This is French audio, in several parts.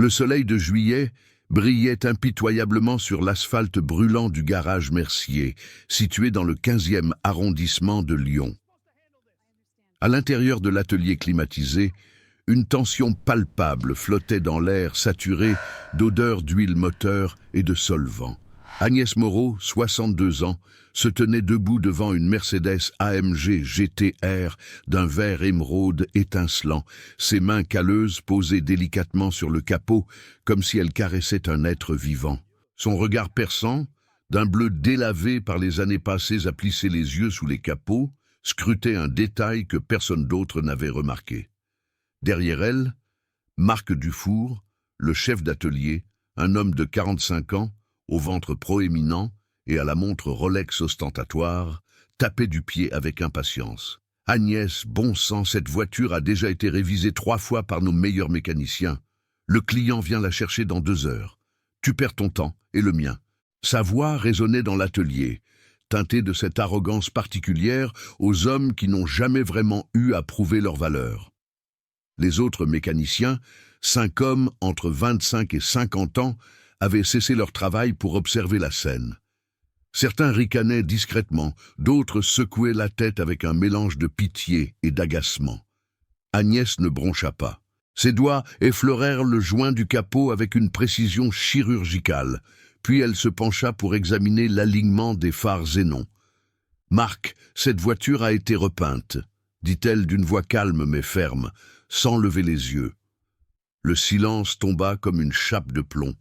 Le soleil de juillet brillait impitoyablement sur l'asphalte brûlant du garage Mercier, situé dans le 15e arrondissement de Lyon. À l'intérieur de l'atelier climatisé, une tension palpable flottait dans l'air saturé d'odeurs d'huile moteur et de solvant. Agnès Moreau, 62 ans, se tenait debout devant une Mercedes AMG GT-R d'un vert émeraude étincelant, ses mains calleuses posées délicatement sur le capot, comme si elle caressait un être vivant. Son regard perçant, d'un bleu délavé par les années passées à plisser les yeux sous les capots, scrutait un détail que personne d'autre n'avait remarqué. Derrière elle, Marc Dufour, le chef d'atelier, un homme de 45 ans, au ventre proéminent et à la montre Rolex ostentatoire, tapait du pied avec impatience. « Agnès, bon sang, cette voiture a déjà été révisée 3 fois par nos meilleurs mécaniciens. Le client vient la chercher dans 2 heures. Tu perds ton temps et le mien. » Sa voix résonnait dans l'atelier, teintée de cette arrogance particulière aux hommes qui n'ont jamais vraiment eu à prouver leur valeur. Les autres mécaniciens, 5 hommes entre 25 et 50 ans, avaient cessé leur travail pour observer la scène. Certains ricanaient discrètement, d'autres secouaient la tête avec un mélange de pitié et d'agacement. Agnès ne broncha pas. Ses doigts effleurèrent le joint du capot avec une précision chirurgicale, puis elle se pencha pour examiner l'alignement des phares xénon. « Marc, cette voiture a été repeinte », dit-elle d'une voix calme mais ferme, sans lever les yeux. Le silence tomba comme une chape de plomb.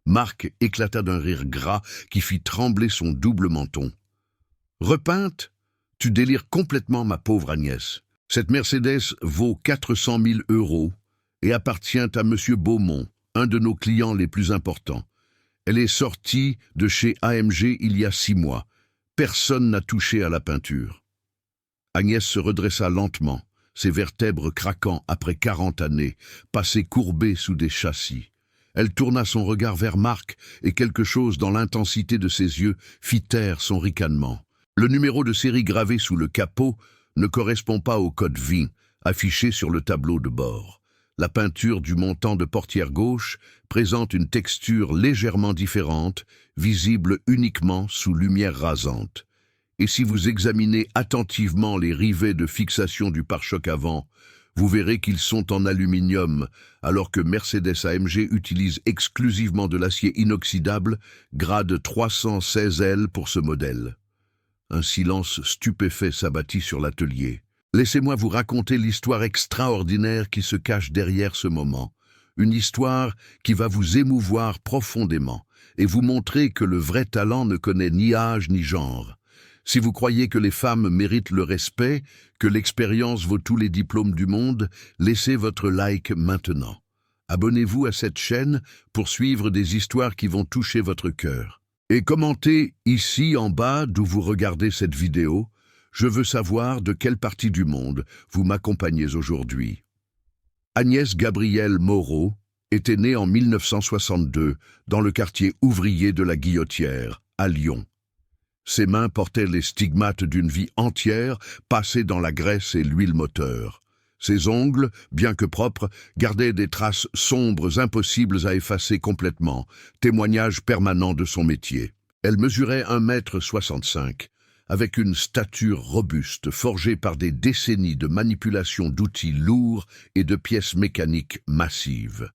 Marc éclata d'un rire gras qui fit trembler son double menton. « Repeinte ? Tu délires complètement, ma pauvre Agnès. Cette Mercedes vaut 400 000 € et appartient à Monsieur Beaumont, un de nos clients les plus importants. Elle est sortie de chez AMG il y a 6 mois. Personne n'a touché à la peinture. » Agnès se redressa lentement, ses vertèbres craquant après 40 années, passées courbées sous des châssis. Elle tourna son regard vers Marc et quelque chose dans l'intensité de ses yeux fit taire son ricanement. Le numéro de série gravé sous le capot ne correspond pas au code VIN affiché sur le tableau de bord. La peinture du montant de portière gauche présente une texture légèrement différente, visible uniquement sous lumière rasante. Et si vous examinez attentivement les rivets de fixation du pare-choc avant, vous verrez qu'ils sont en aluminium, alors que Mercedes AMG utilise exclusivement de l'acier inoxydable, grade 316L pour ce modèle. Un silence stupéfait s'abattit sur l'atelier. Laissez-moi vous raconter l'histoire extraordinaire qui se cache derrière ce moment. Une histoire qui va vous émouvoir profondément et vous montrer que le vrai talent ne connaît ni âge ni genre. Si vous croyez que les femmes méritent le respect, que l'expérience vaut tous les diplômes du monde, laissez votre like maintenant. Abonnez-vous à cette chaîne pour suivre des histoires qui vont toucher votre cœur. Et commentez ici en bas d'où vous regardez cette vidéo. Je veux savoir de quelle partie du monde vous m'accompagnez aujourd'hui. Agnès Gabrielle Moreau était née en 1962 dans le quartier ouvrier de la Guillotière, à Lyon. Ses mains portaient les stigmates d'une vie entière passée dans la graisse et l'huile moteur. Ses ongles, bien que propres, gardaient des traces sombres impossibles à effacer complètement, témoignage permanent de son métier. Elle mesurait 1,65 m, avec une stature robuste forgée par des décennies de manipulation d'outils lourds et de pièces mécaniques massives.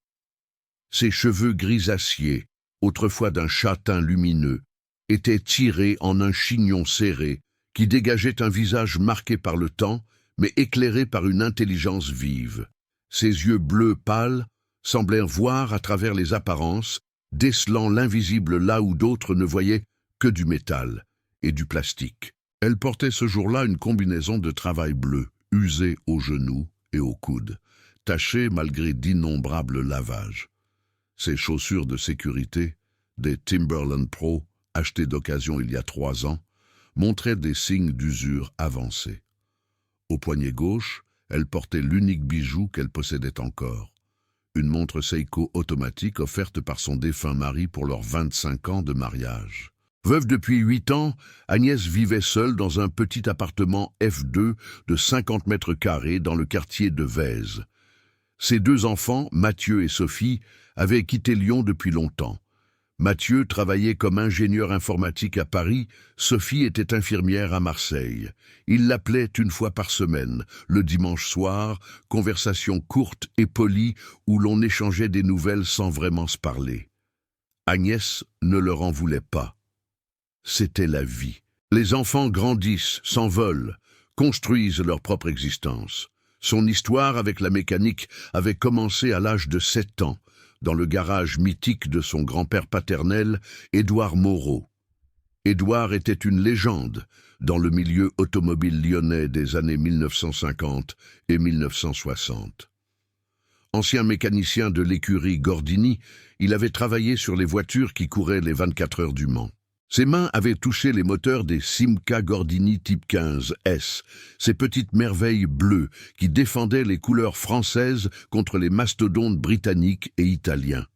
Ses cheveux grisâciés, autrefois d'un châtain lumineux, étaient tirés en un chignon serré qui dégageait un visage marqué par le temps, mais éclairé par une intelligence vive. Ses yeux bleus pâles semblèrent voir à travers les apparences, décelant l'invisible là où d'autres ne voyaient que du métal et du plastique. Elle portait ce jour-là une combinaison de travail bleu, usée aux genoux et aux coudes, tachée malgré d'innombrables lavages. Ses chaussures de sécurité, des Timberland Pro, achetées d'occasion il y a 3 ans, montraient des signes d'usure avancée. Au poignet gauche, elle portait l'unique bijou qu'elle possédait encore, une montre Seiko automatique offerte par son défunt mari pour leurs 25 ans de mariage. Veuve depuis 8 ans, Agnès vivait seule dans un petit appartement F2 de 50 mètres carrés dans le quartier de Vèze. Ses deux enfants, Mathieu et Sophie, avaient quitté Lyon depuis longtemps. Mathieu travaillait comme ingénieur informatique à Paris, Sophie était infirmière à Marseille. Il l'appelait une fois par semaine, le dimanche soir, conversation courte et polie où l'on échangeait des nouvelles sans vraiment se parler. Agnès ne leur en voulait pas. C'était la vie. Les enfants grandissent, s'envolent, construisent leur propre existence. Son histoire avec la mécanique avait commencé à l'âge de 7 ans, dans le garage mythique de son grand-père paternel, Édouard Moreau. Édouard était une légende dans le milieu automobile lyonnais des années 1950 et 1960. Ancien mécanicien de l'écurie Gordini, il avait travaillé sur les voitures qui couraient les 24 heures du Mans. Ses mains avaient touché les moteurs des Simca Gordini Type 15S, ces petites merveilles bleues qui défendaient les couleurs françaises contre les mastodontes britanniques et italiens.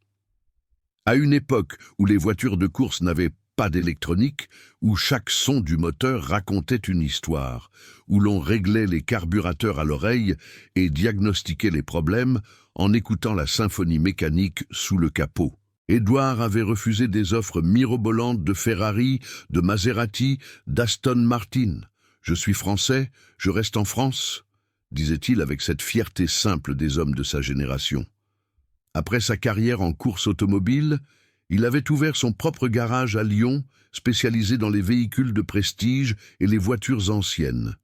À une époque où les voitures de course n'avaient pas d'électronique, où chaque son du moteur racontait une histoire, où l'on réglait les carburateurs à l'oreille et diagnostiquait les problèmes en écoutant la symphonie mécanique sous le capot. Édouard avait refusé des offres mirobolantes de Ferrari, de Maserati, d'Aston Martin. « Je suis français, je reste en France », disait-il avec cette fierté simple des hommes de sa génération. Après sa carrière en course automobile, il avait ouvert son propre garage à Lyon, spécialisé dans les véhicules de prestige et les voitures anciennes.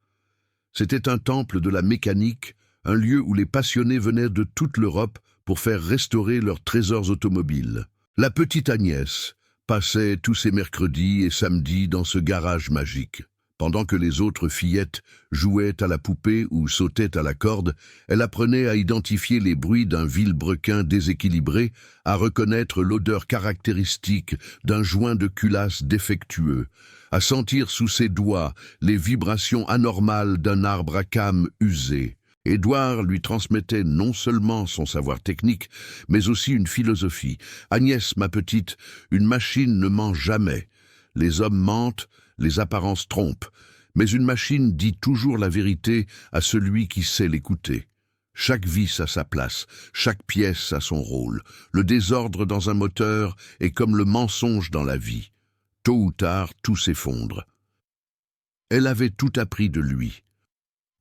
C'était un temple de la mécanique, un lieu où les passionnés venaient de toute l'Europe pour faire restaurer leurs trésors automobiles. La petite Agnès passait tous ses mercredis et samedis dans ce garage magique. Pendant que les autres fillettes jouaient à la poupée ou sautaient à la corde, elle apprenait à identifier les bruits d'un vilebrequin déséquilibré, à reconnaître l'odeur caractéristique d'un joint de culasse défectueux, à sentir sous ses doigts les vibrations anormales d'un arbre à cames usé. Édouard lui transmettait non seulement son savoir technique, mais aussi une philosophie. « Agnès, ma petite, une machine ne ment jamais. Les hommes mentent, les apparences trompent, mais une machine dit toujours la vérité à celui qui sait l'écouter. Chaque vis a sa place, chaque pièce a son rôle. Le désordre dans un moteur est comme le mensonge dans la vie. Tôt ou tard, tout s'effondre. » Elle avait tout appris de lui.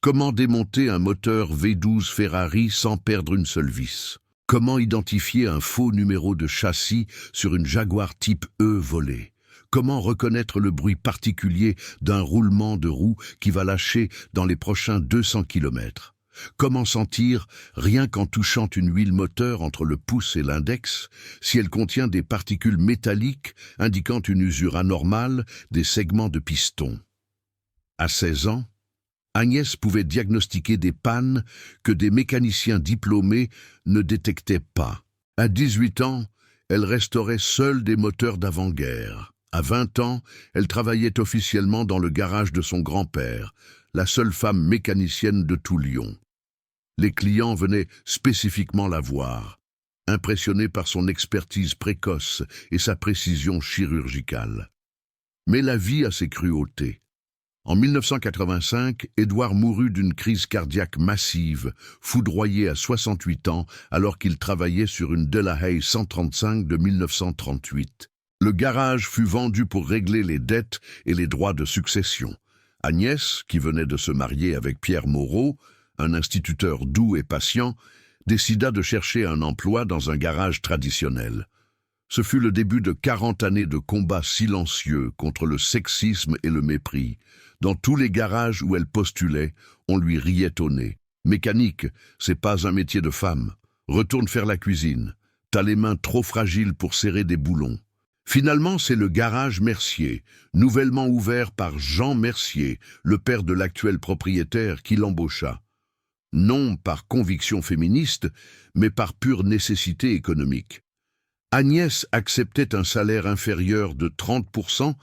Comment démonter un moteur V12 Ferrari sans perdre une seule vis? Comment identifier un faux numéro de châssis sur une Jaguar type E volée? Comment reconnaître le bruit particulier d'un roulement de roue qui va lâcher dans les prochains 200 km? Comment sentir, rien qu'en touchant une huile moteur entre le pouce et l'index, si elle contient des particules métalliques indiquant une usure anormale des segments de piston? À 16 ans, Agnès pouvait diagnostiquer des pannes que des mécaniciens diplômés ne détectaient pas. À 18 ans, elle restaurait seule des moteurs d'avant-guerre. À 20 ans, elle travaillait officiellement dans le garage de son grand-père, la seule femme mécanicienne de tout Lyon. Les clients venaient spécifiquement la voir, impressionnés par son expertise précoce et sa précision chirurgicale. Mais la vie a ses cruautés. En 1985, Édouard mourut d'une crise cardiaque massive, foudroyé à 68 ans alors qu'il travaillait sur une Delahaye 135 de 1938. Le garage fut vendu pour régler les dettes et les droits de succession. Agnès, qui venait de se marier avec Pierre Moreau, un instituteur doux et patient, décida de chercher un emploi dans un garage traditionnel. Ce fut le début de 40 années de combats silencieux contre le sexisme et le mépris. Dans tous les garages où elle postulait, on lui riait au nez. « Mécanique, c'est pas un métier de femme. Retourne faire la cuisine. T'as les mains trop fragiles pour serrer des boulons. » Finalement, c'est le garage Mercier, nouvellement ouvert par Jean Mercier, le père de l'actuel propriétaire, qui l'embaucha. Non par conviction féministe, mais par pure nécessité économique. Agnès acceptait un salaire inférieur de 30%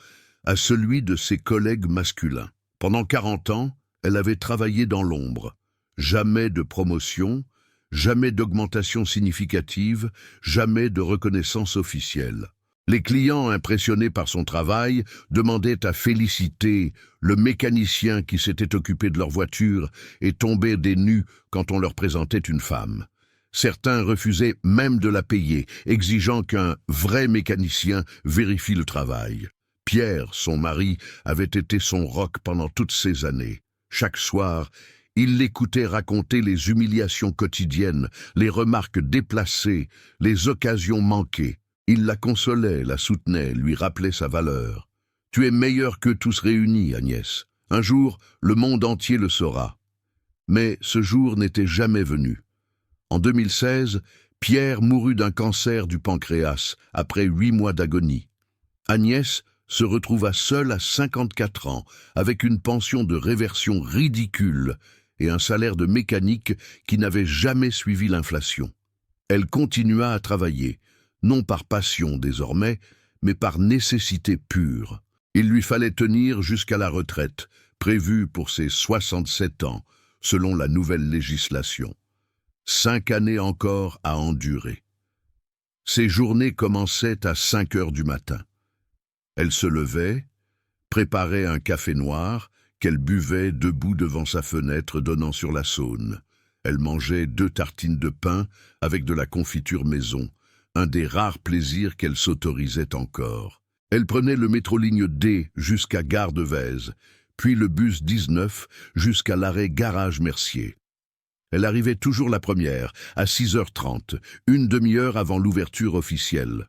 à celui de ses collègues masculins. Pendant 40 ans, elle avait travaillé dans l'ombre. Jamais de promotion, jamais d'augmentation significative, jamais de reconnaissance officielle. Les clients, impressionnés par son travail, demandaient à féliciter le mécanicien qui s'était occupé de leur voiture et tombaient des nues quand on leur présentait une femme. Certains refusaient même de la payer, exigeant qu'un vrai mécanicien vérifie le travail. Pierre, son mari, avait été son roc pendant toutes ces années. Chaque soir, il l'écoutait raconter les humiliations quotidiennes, les remarques déplacées, les occasions manquées. Il la consolait, la soutenait, lui rappelait sa valeur. « Tu es meilleure qu'eux tous réunis, Agnès. Un jour, le monde entier le saura. » Mais ce jour n'était jamais venu. En 2016, Pierre mourut d'un cancer du pancréas après 8 mois d'agonie. Agnès se retrouva seule à 54 ans, avec une pension de réversion ridicule et un salaire de mécanique qui n'avait jamais suivi l'inflation. Elle continua à travailler, non par passion désormais, mais par nécessité pure. Il lui fallait tenir jusqu'à la retraite, prévue pour ses 67 ans, selon la nouvelle législation. 5 années encore à endurer. Ses journées commençaient à 5 heures du matin. Elle se levait, préparait un café noir qu'elle buvait debout devant sa fenêtre donnant sur la Saône. Elle mangeait 2 tartines de pain avec de la confiture maison, un des rares plaisirs qu'elle s'autorisait encore. Elle prenait le métro ligne D jusqu'à Gare de Vèze, puis le bus 19 jusqu'à l'arrêt Garage Mercier. Elle arrivait toujours la première, à 6h30, une demi-heure avant l'ouverture officielle.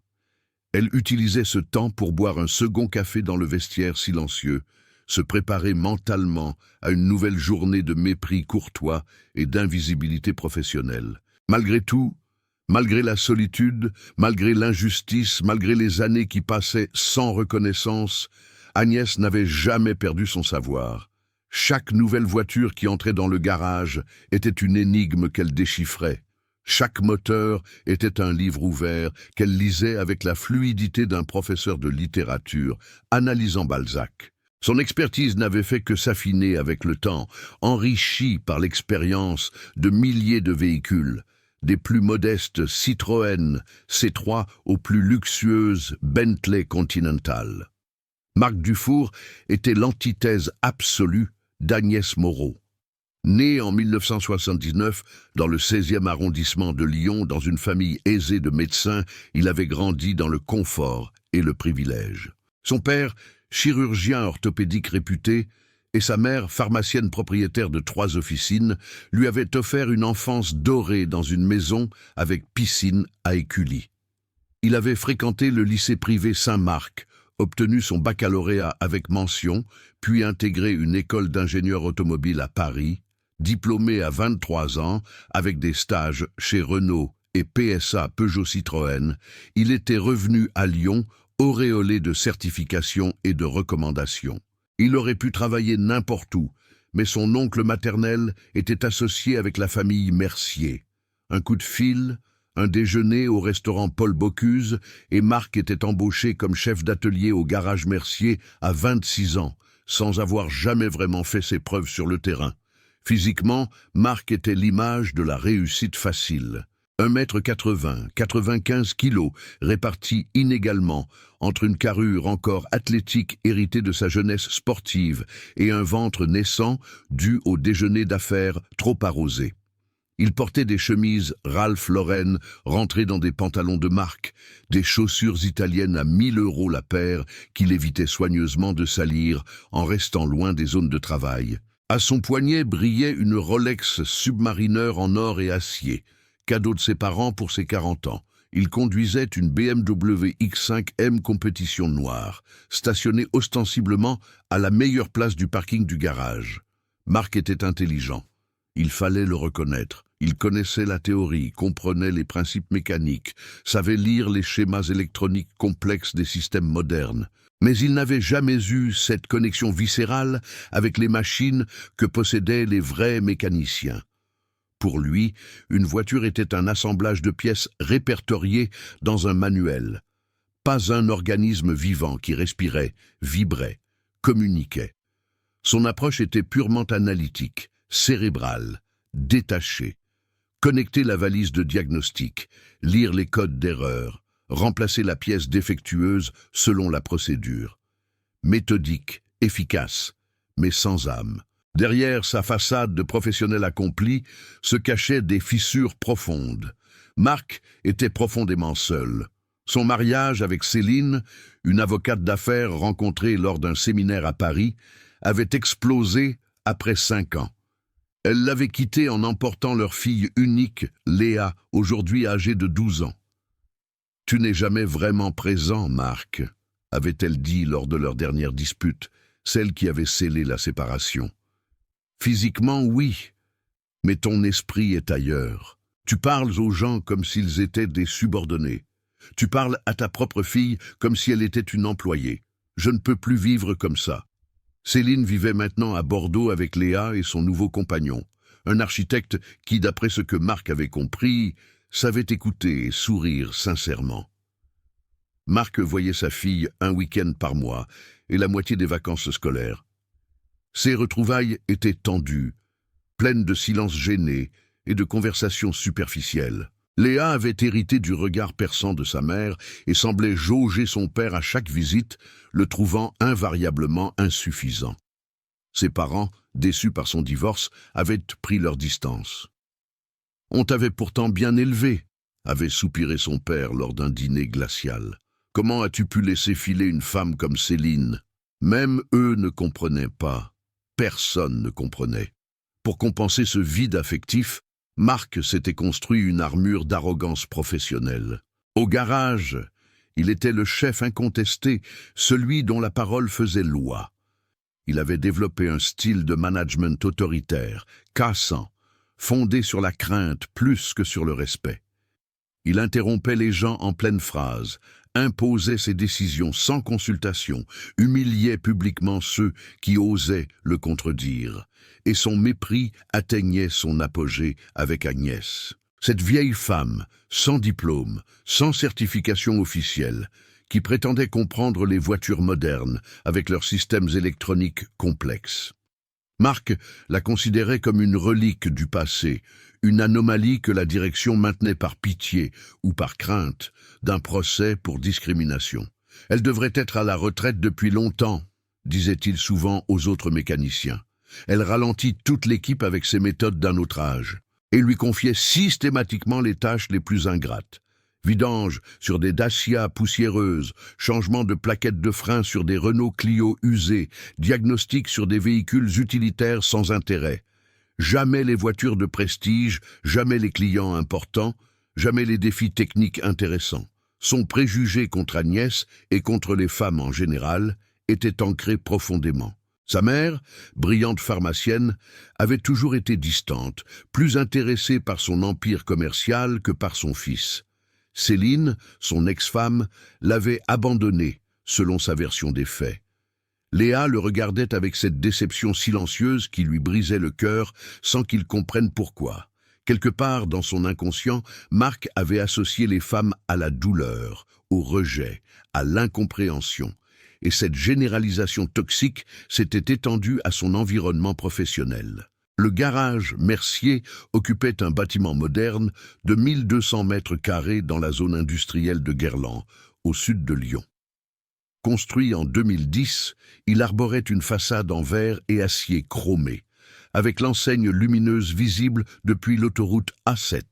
Elle utilisait ce temps pour boire un second café dans le vestiaire silencieux, se préparer mentalement à une nouvelle journée de mépris courtois et d'invisibilité professionnelle. Malgré tout, malgré la solitude, malgré l'injustice, malgré les années qui passaient sans reconnaissance, Agnès n'avait jamais perdu son savoir. Chaque nouvelle voiture qui entrait dans le garage était une énigme qu'elle déchiffrait. Chaque moteur était un livre ouvert qu'elle lisait avec la fluidité d'un professeur de littérature, analysant Balzac. Son expertise n'avait fait que s'affiner avec le temps, enrichie par l'expérience de milliers de véhicules, des plus modestes Citroën C3 aux plus luxueuses Bentley Continental. Marc Dufour était l'antithèse absolue d'Agnès Moreau. Né en 1979 dans le 16e arrondissement de Lyon, dans une famille aisée de médecins, il avait grandi dans le confort et le privilège. Son père, chirurgien orthopédique réputé, et sa mère, pharmacienne propriétaire de 3 officines, lui avaient offert une enfance dorée dans une maison avec piscine à Écully. Il avait fréquenté le lycée privé Saint-Marc, obtenu son baccalauréat avec mention, puis intégré une école d'ingénieur automobile à Paris, diplômé à 23 ans, avec des stages chez Renault et PSA Peugeot Citroën, il était revenu à Lyon, auréolé de certifications et de recommandations. Il aurait pu travailler n'importe où, mais son oncle maternel était associé avec la famille Mercier. Un coup de fil, un déjeuner au restaurant Paul Bocuse, et Marc était embauché comme chef d'atelier au garage Mercier à 26 ans, sans avoir jamais vraiment fait ses preuves sur le terrain. Physiquement, Marc était l'image de la réussite facile. 1,80 m, 95 kg, répartis inégalement entre une carrure encore athlétique héritée de sa jeunesse sportive et un ventre naissant dû au déjeuner d'affaires trop arrosé. Il portait des chemises Ralph Lauren rentrées dans des pantalons de marque, des chaussures italiennes à 1 000 € la paire qu'il évitait soigneusement de salir en restant loin des zones de travail. À son poignet brillait une Rolex Submariner en or et acier, cadeau de ses parents pour ses 40 ans. Il conduisait une BMW X5M compétition noire, stationnée ostensiblement à la meilleure place du parking du garage. Marc était intelligent. Il fallait le reconnaître. Il connaissait la théorie, comprenait les principes mécaniques, savait lire les schémas électroniques complexes des systèmes modernes. Mais il n'avait jamais eu cette connexion viscérale avec les machines que possédaient les vrais mécaniciens. Pour lui, une voiture était un assemblage de pièces répertoriées dans un manuel, pas un organisme vivant qui respirait, vibrait, communiquait. Son approche était purement analytique, cérébrale, détachée. Connecter la valise de diagnostic, lire les codes d'erreur, remplacer la pièce défectueuse selon la procédure. Méthodique, efficace, mais sans âme. Derrière sa façade de professionnel accompli se cachaient des fissures profondes. Marc était profondément seul. Son mariage avec Céline, une avocate d'affaires rencontrée lors d'un séminaire à Paris, avait explosé après 5 ans. Elle l'avait quitté en emportant leur fille unique, Léa, aujourd'hui âgée de 12 ans. « Tu n'es jamais vraiment présent, Marc », avait-elle dit lors de leur dernière dispute, celle qui avait scellé la séparation. « Physiquement, oui, mais ton esprit est ailleurs. Tu parles aux gens comme s'ils étaient des subordonnés. Tu parles à ta propre fille comme si elle était une employée. Je ne peux plus vivre comme ça. » Céline vivait maintenant à Bordeaux avec Léa et son nouveau compagnon, un architecte qui, d'après ce que Marc avait compris, savait écouter et sourire sincèrement. Marc voyait sa fille un week-end par mois et la moitié des vacances scolaires. Ces retrouvailles étaient tendues, pleines de silences gênés et de conversations superficielles. Léa avait hérité du regard perçant de sa mère et semblait jauger son père à chaque visite, le trouvant invariablement insuffisant. Ses parents, déçus par son divorce, avaient pris leur distance. « On t'avait pourtant bien élevé », avait soupiré son père lors d'un dîner glacial. « Comment as-tu pu laisser filer une femme comme Céline ?» Même eux ne comprenaient pas. Personne ne comprenait. Pour compenser ce vide affectif, Marc s'était construit une armure d'arrogance professionnelle. Au garage, il était le chef incontesté, celui dont la parole faisait loi. Il avait développé un style de management autoritaire, cassant, fondé sur la crainte plus que sur le respect. Il interrompait les gens en pleine phrase, imposait ses décisions sans consultation, humiliait publiquement ceux qui osaient le contredire, et son mépris atteignait son apogée avec Agnès. Cette vieille femme, sans diplôme, sans certification officielle, qui prétendait comprendre les voitures modernes avec leurs systèmes électroniques complexes. Marc la considérait comme une relique du passé, une anomalie que la direction maintenait par pitié ou par crainte d'un procès pour discrimination. Elle devrait être à la retraite depuis longtemps, disait-il souvent aux autres mécaniciens. Elle ralentit toute l'équipe avec ses méthodes d'un autre âge et lui confiait systématiquement les tâches les plus ingrates. Vidange sur des Dacia poussiéreuses, changement de plaquettes de frein sur des Renault Clio usés, diagnostic sur des véhicules utilitaires sans intérêt. Jamais les voitures de prestige, jamais les clients importants, jamais les défis techniques intéressants. Son préjugé contre Agnès et contre les femmes en général était ancré profondément. Sa mère, brillante pharmacienne, avait toujours été distante, plus intéressée par son empire commercial que par son fils. Céline, son ex-femme, l'avait abandonné, selon sa version des faits. Léa le regardait avec cette déception silencieuse qui lui brisait le cœur sans qu'il comprenne pourquoi. Quelque part dans son inconscient, Marc avait associé les femmes à la douleur, au rejet, à l'incompréhension. Et cette généralisation toxique s'était étendue à son environnement professionnel. Le garage Mercier occupait un bâtiment moderne de 1200 mètres carrés dans la zone industrielle de Guerland, au sud de Lyon. Construit en 2010, il arborait une façade en verre et acier chromé, avec l'enseigne lumineuse visible depuis l'autoroute A7.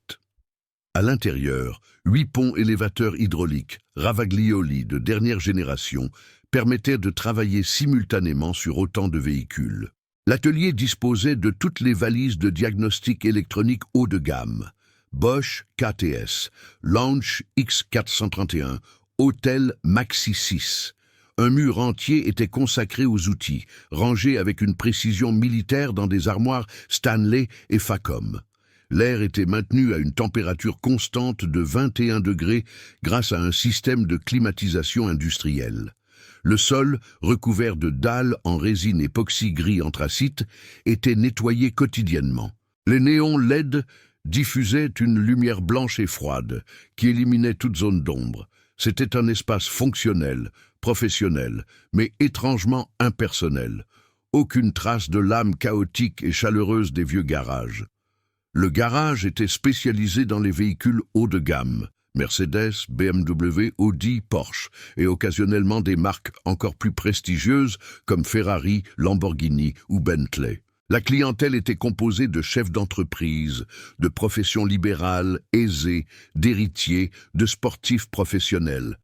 À l'intérieur, 8 ponts élévateurs hydrauliques, Ravaglioli de dernière génération, permettaient de travailler simultanément sur autant de véhicules. L'atelier disposait de toutes les valises de diagnostic électronique haut de gamme, Bosch KTS, Launch X431, Autel Maxi 6. Un mur entier était consacré aux outils, rangés avec une précision militaire dans des armoires Stanley et Facom. L'air était maintenu à une température constante de 21 degrés grâce à un système de climatisation industrielle. Le sol, recouvert de dalles en résine époxy gris anthracite, était nettoyé quotidiennement. Les néons LED diffusaient une lumière blanche et froide qui éliminait toute zone d'ombre. C'était un espace fonctionnel, professionnel, mais étrangement impersonnel. Aucune trace de l'âme chaotique et chaleureuse des vieux garages. Le garage était spécialisé dans les véhicules haut de gamme, Mercedes, BMW, Audi, Porsche, et occasionnellement des marques encore plus prestigieuses comme Ferrari, Lamborghini ou Bentley. La clientèle était composée de chefs d'entreprise, de professions libérales, aisées, d'héritiers, de sportifs professionnels.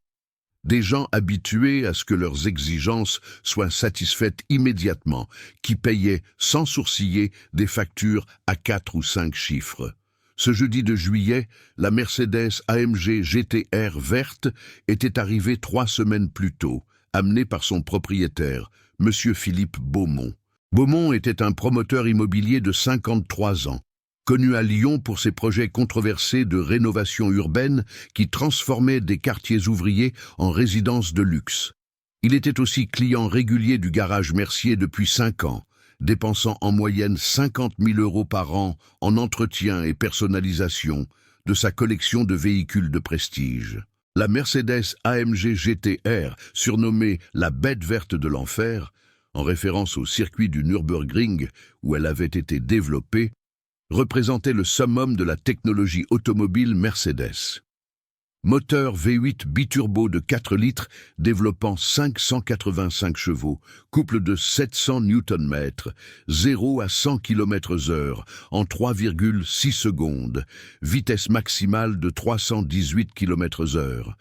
Des gens habitués à ce que leurs exigences soient satisfaites immédiatement, qui payaient sans sourciller des factures à 4 ou 5 chiffres. Ce jeudi de juillet, la Mercedes AMG GT-R verte était arrivée 3 semaines plus tôt, amenée par son propriétaire, M. Philippe Beaumont. Beaumont était un promoteur immobilier de 53 ans, connu à Lyon pour ses projets controversés de rénovation urbaine qui transformaient des quartiers ouvriers en résidences de luxe. Il était aussi client régulier du garage Mercier depuis 5 ans, dépensant en moyenne 50 000 € par an en entretien et personnalisation de sa collection de véhicules de prestige. La Mercedes AMG GT-R, surnommée la Bête verte de l'enfer, en référence au circuit du Nürburgring où elle avait été développée, représentait le summum de la technologie automobile Mercedes. Moteur V8 biturbo de 4 litres développant 585 chevaux, couple de 700 Nm, 0 à 100 km/h en 3,6 secondes, vitesse maximale de 318 km/h.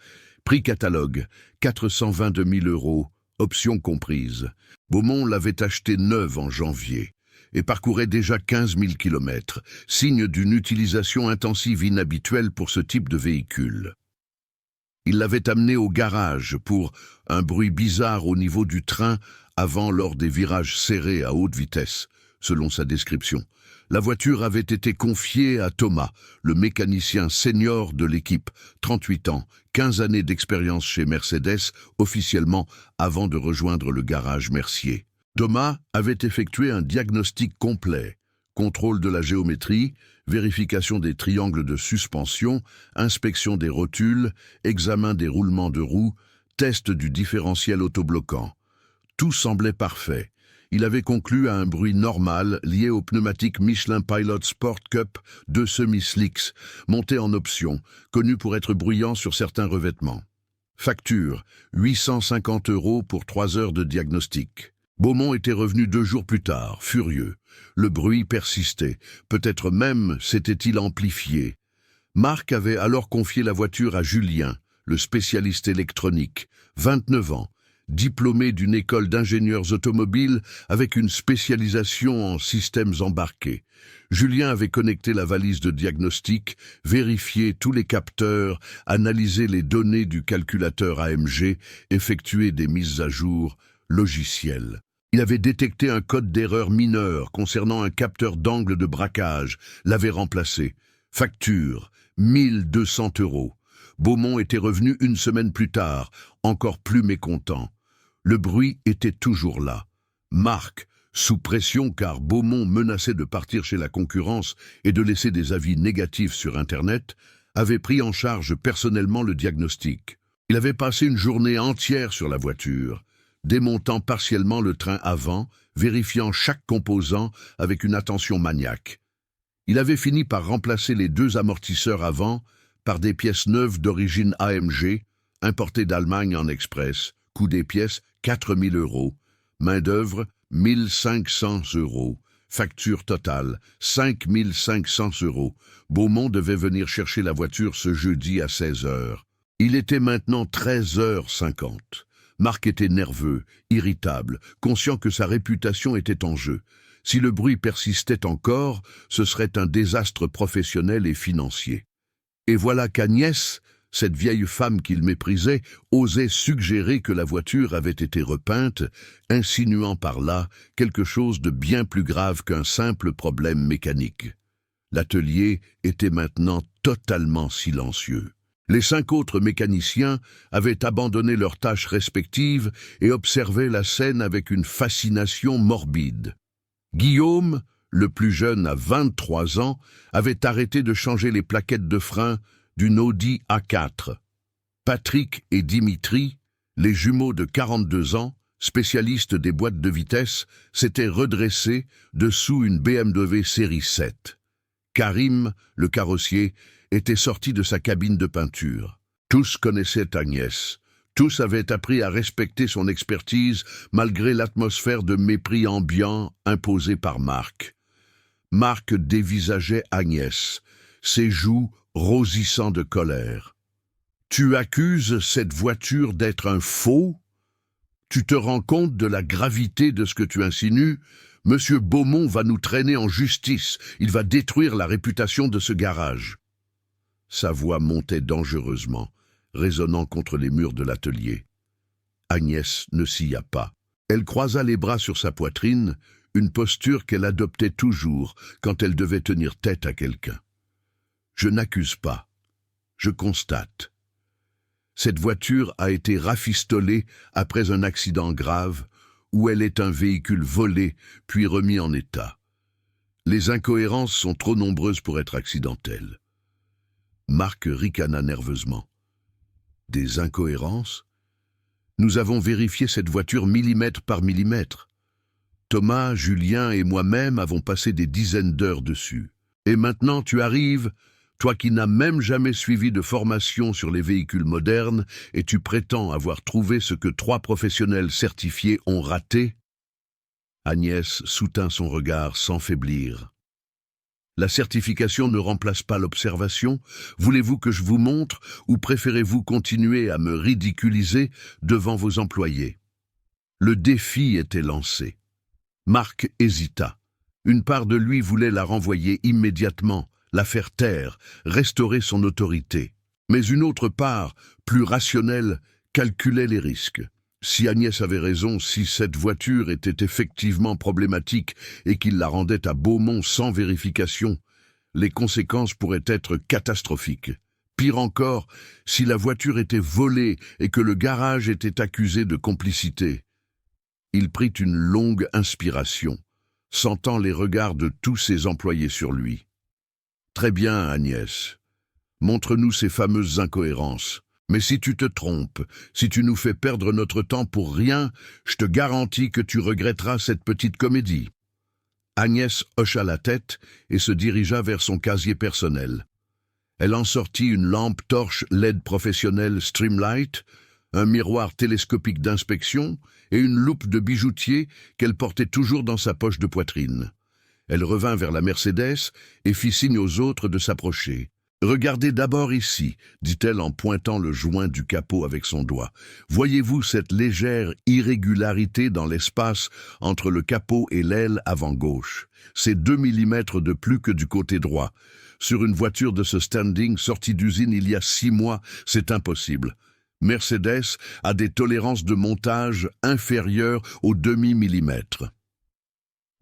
Prix catalogue, 422 000 €, options comprises. Beaumont l'avait acheté neuve en janvier et parcourait déjà 15 000 km, signe d'une utilisation intensive inhabituelle pour ce type de véhicule. Il l'avait amené au garage pour un bruit bizarre au niveau du train avant lors des virages serrés à haute vitesse, selon sa description. La voiture avait été confiée à Thomas, le mécanicien senior de l'équipe, 38 ans, 15 années d'expérience chez Mercedes, officiellement avant de rejoindre le garage Mercier. Thomas avait effectué un diagnostic complet, contrôle de la géométrie, vérification des triangles de suspension, inspection des rotules, examen des roulements de roues, test du différentiel autobloquant. Tout semblait parfait. Il avait conclu à un bruit normal lié au pneumatique Michelin Pilot Sport Cup 2 semi-slicks, monté en option, connu pour être bruyant sur certains revêtements. Facture, 850 € pour 3 heures de diagnostic. Beaumont était revenu 2 jours plus tard, furieux. Le bruit persistait, peut-être même s'était-il amplifié. Marc avait alors confié la voiture à Julien, le spécialiste électronique, 29 ans, diplômé d'une école d'ingénieurs automobiles avec une spécialisation en systèmes embarqués. Julien avait connecté la valise de diagnostic, vérifié tous les capteurs, analysé les données du calculateur AMG, effectué des mises à jour logicielles. Il avait détecté un code d'erreur mineur concernant un capteur d'angle de braquage, l'avait remplacé. Facture, 1 200 €. Beaumont était revenu 1 semaine plus tard, encore plus mécontent. Le bruit était toujours là. Marc, sous pression car Beaumont menaçait de partir chez la concurrence et de laisser des avis négatifs sur Internet, avait pris en charge personnellement le diagnostic. Il avait passé une journée entière sur la voiture, démontant partiellement le train avant, vérifiant chaque composant avec une attention maniaque. Il avait fini par remplacer les 2 amortisseurs avant par des pièces neuves d'origine AMG, importées d'Allemagne en express, coût des pièces 4 000 €, main-d'œuvre 1 500 €, facture totale 5 500 €. Beaumont devait venir chercher la voiture ce jeudi à 16 h. Il était maintenant 13h50. Marc était nerveux, irritable, conscient que sa réputation était en jeu. Si le bruit persistait encore, ce serait un désastre professionnel et financier. Et voilà qu'Agnès, cette vieille femme qu'il méprisait, osait suggérer que la voiture avait été repeinte, insinuant par là quelque chose de bien plus grave qu'un simple problème mécanique. L'atelier était maintenant totalement silencieux. Les 5 autres mécaniciens avaient abandonné leurs tâches respectives et observaient la scène avec une fascination morbide. Guillaume, le plus jeune à 23 ans, avait arrêté de changer les plaquettes de frein d'une Audi A4. Patrick et Dimitri, les jumeaux de 42 ans, spécialistes des boîtes de vitesse, s'étaient redressés dessous une BMW série 7. Karim, le carrossier, était sorti de sa cabine de peinture. Tous connaissaient Agnès. Tous avaient appris à respecter son expertise malgré l'atmosphère de mépris ambiant imposée par Marc. Marc dévisageait Agnès, ses joues rosissant de colère. « Tu accuses cette voiture d'être un faux ? Tu te rends compte de la gravité de ce que tu insinues ? Monsieur Beaumont va nous traîner en justice. Il va détruire la réputation de ce garage. » Sa voix montait dangereusement, résonnant contre les murs de l'atelier. Agnès ne scia pas. Elle croisa les bras sur sa poitrine, une posture qu'elle adoptait toujours quand elle devait tenir tête à quelqu'un. « Je n'accuse pas. Je constate. Cette voiture a été rafistolée après un accident grave où elle est un véhicule volé puis remis en état. Les incohérences sont trop nombreuses pour être accidentelles. » Marc ricana nerveusement. « Des incohérences ? Nous avons vérifié cette voiture millimètre par millimètre. Thomas, Julien et moi-même avons passé des dizaines d'heures dessus. Et maintenant tu arrives, toi qui n'as même jamais suivi de formation sur les véhicules modernes, et tu prétends avoir trouvé ce que 3 professionnels certifiés ont raté ?» Agnès soutint son regard sans faiblir. « La certification ne remplace pas l'observation. Voulez-vous que je vous montre ou préférez-vous continuer à me ridiculiser devant vos employés ?» Le défi était lancé. Marc hésita. Une part de lui voulait la renvoyer immédiatement, la faire taire, restaurer son autorité. Mais une autre part, plus rationnelle, calculait les risques. Si Agnès avait raison, si cette voiture était effectivement problématique et qu'il la rendait à Beaumont sans vérification, les conséquences pourraient être catastrophiques. Pire encore, si la voiture était volée et que le garage était accusé de complicité. Il prit une longue inspiration, sentant les regards de tous ses employés sur lui. « Très bien, Agnès. Montre-nous ces fameuses incohérences. Mais si tu te trompes, si tu nous fais perdre notre temps pour rien, je te garantis que tu regretteras cette petite comédie. » Agnès hocha la tête et se dirigea vers son casier personnel. Elle en sortit une lampe torche LED professionnelle Streamlight, un miroir télescopique d'inspection et une loupe de bijoutier qu'elle portait toujours dans sa poche de poitrine. Elle revint vers la Mercedes et fit signe aux autres de s'approcher. « Regardez d'abord ici, dit-elle en pointant le joint du capot avec son doigt. Voyez-vous cette légère irrégularité dans l'espace entre le capot et l'aile avant gauche? C'est 2 mm de plus que du côté droit. Sur une voiture de ce standing sortie d'usine il y a 6 mois, c'est impossible. Mercedes a des tolérances de montage inférieures au demi-millimètre. »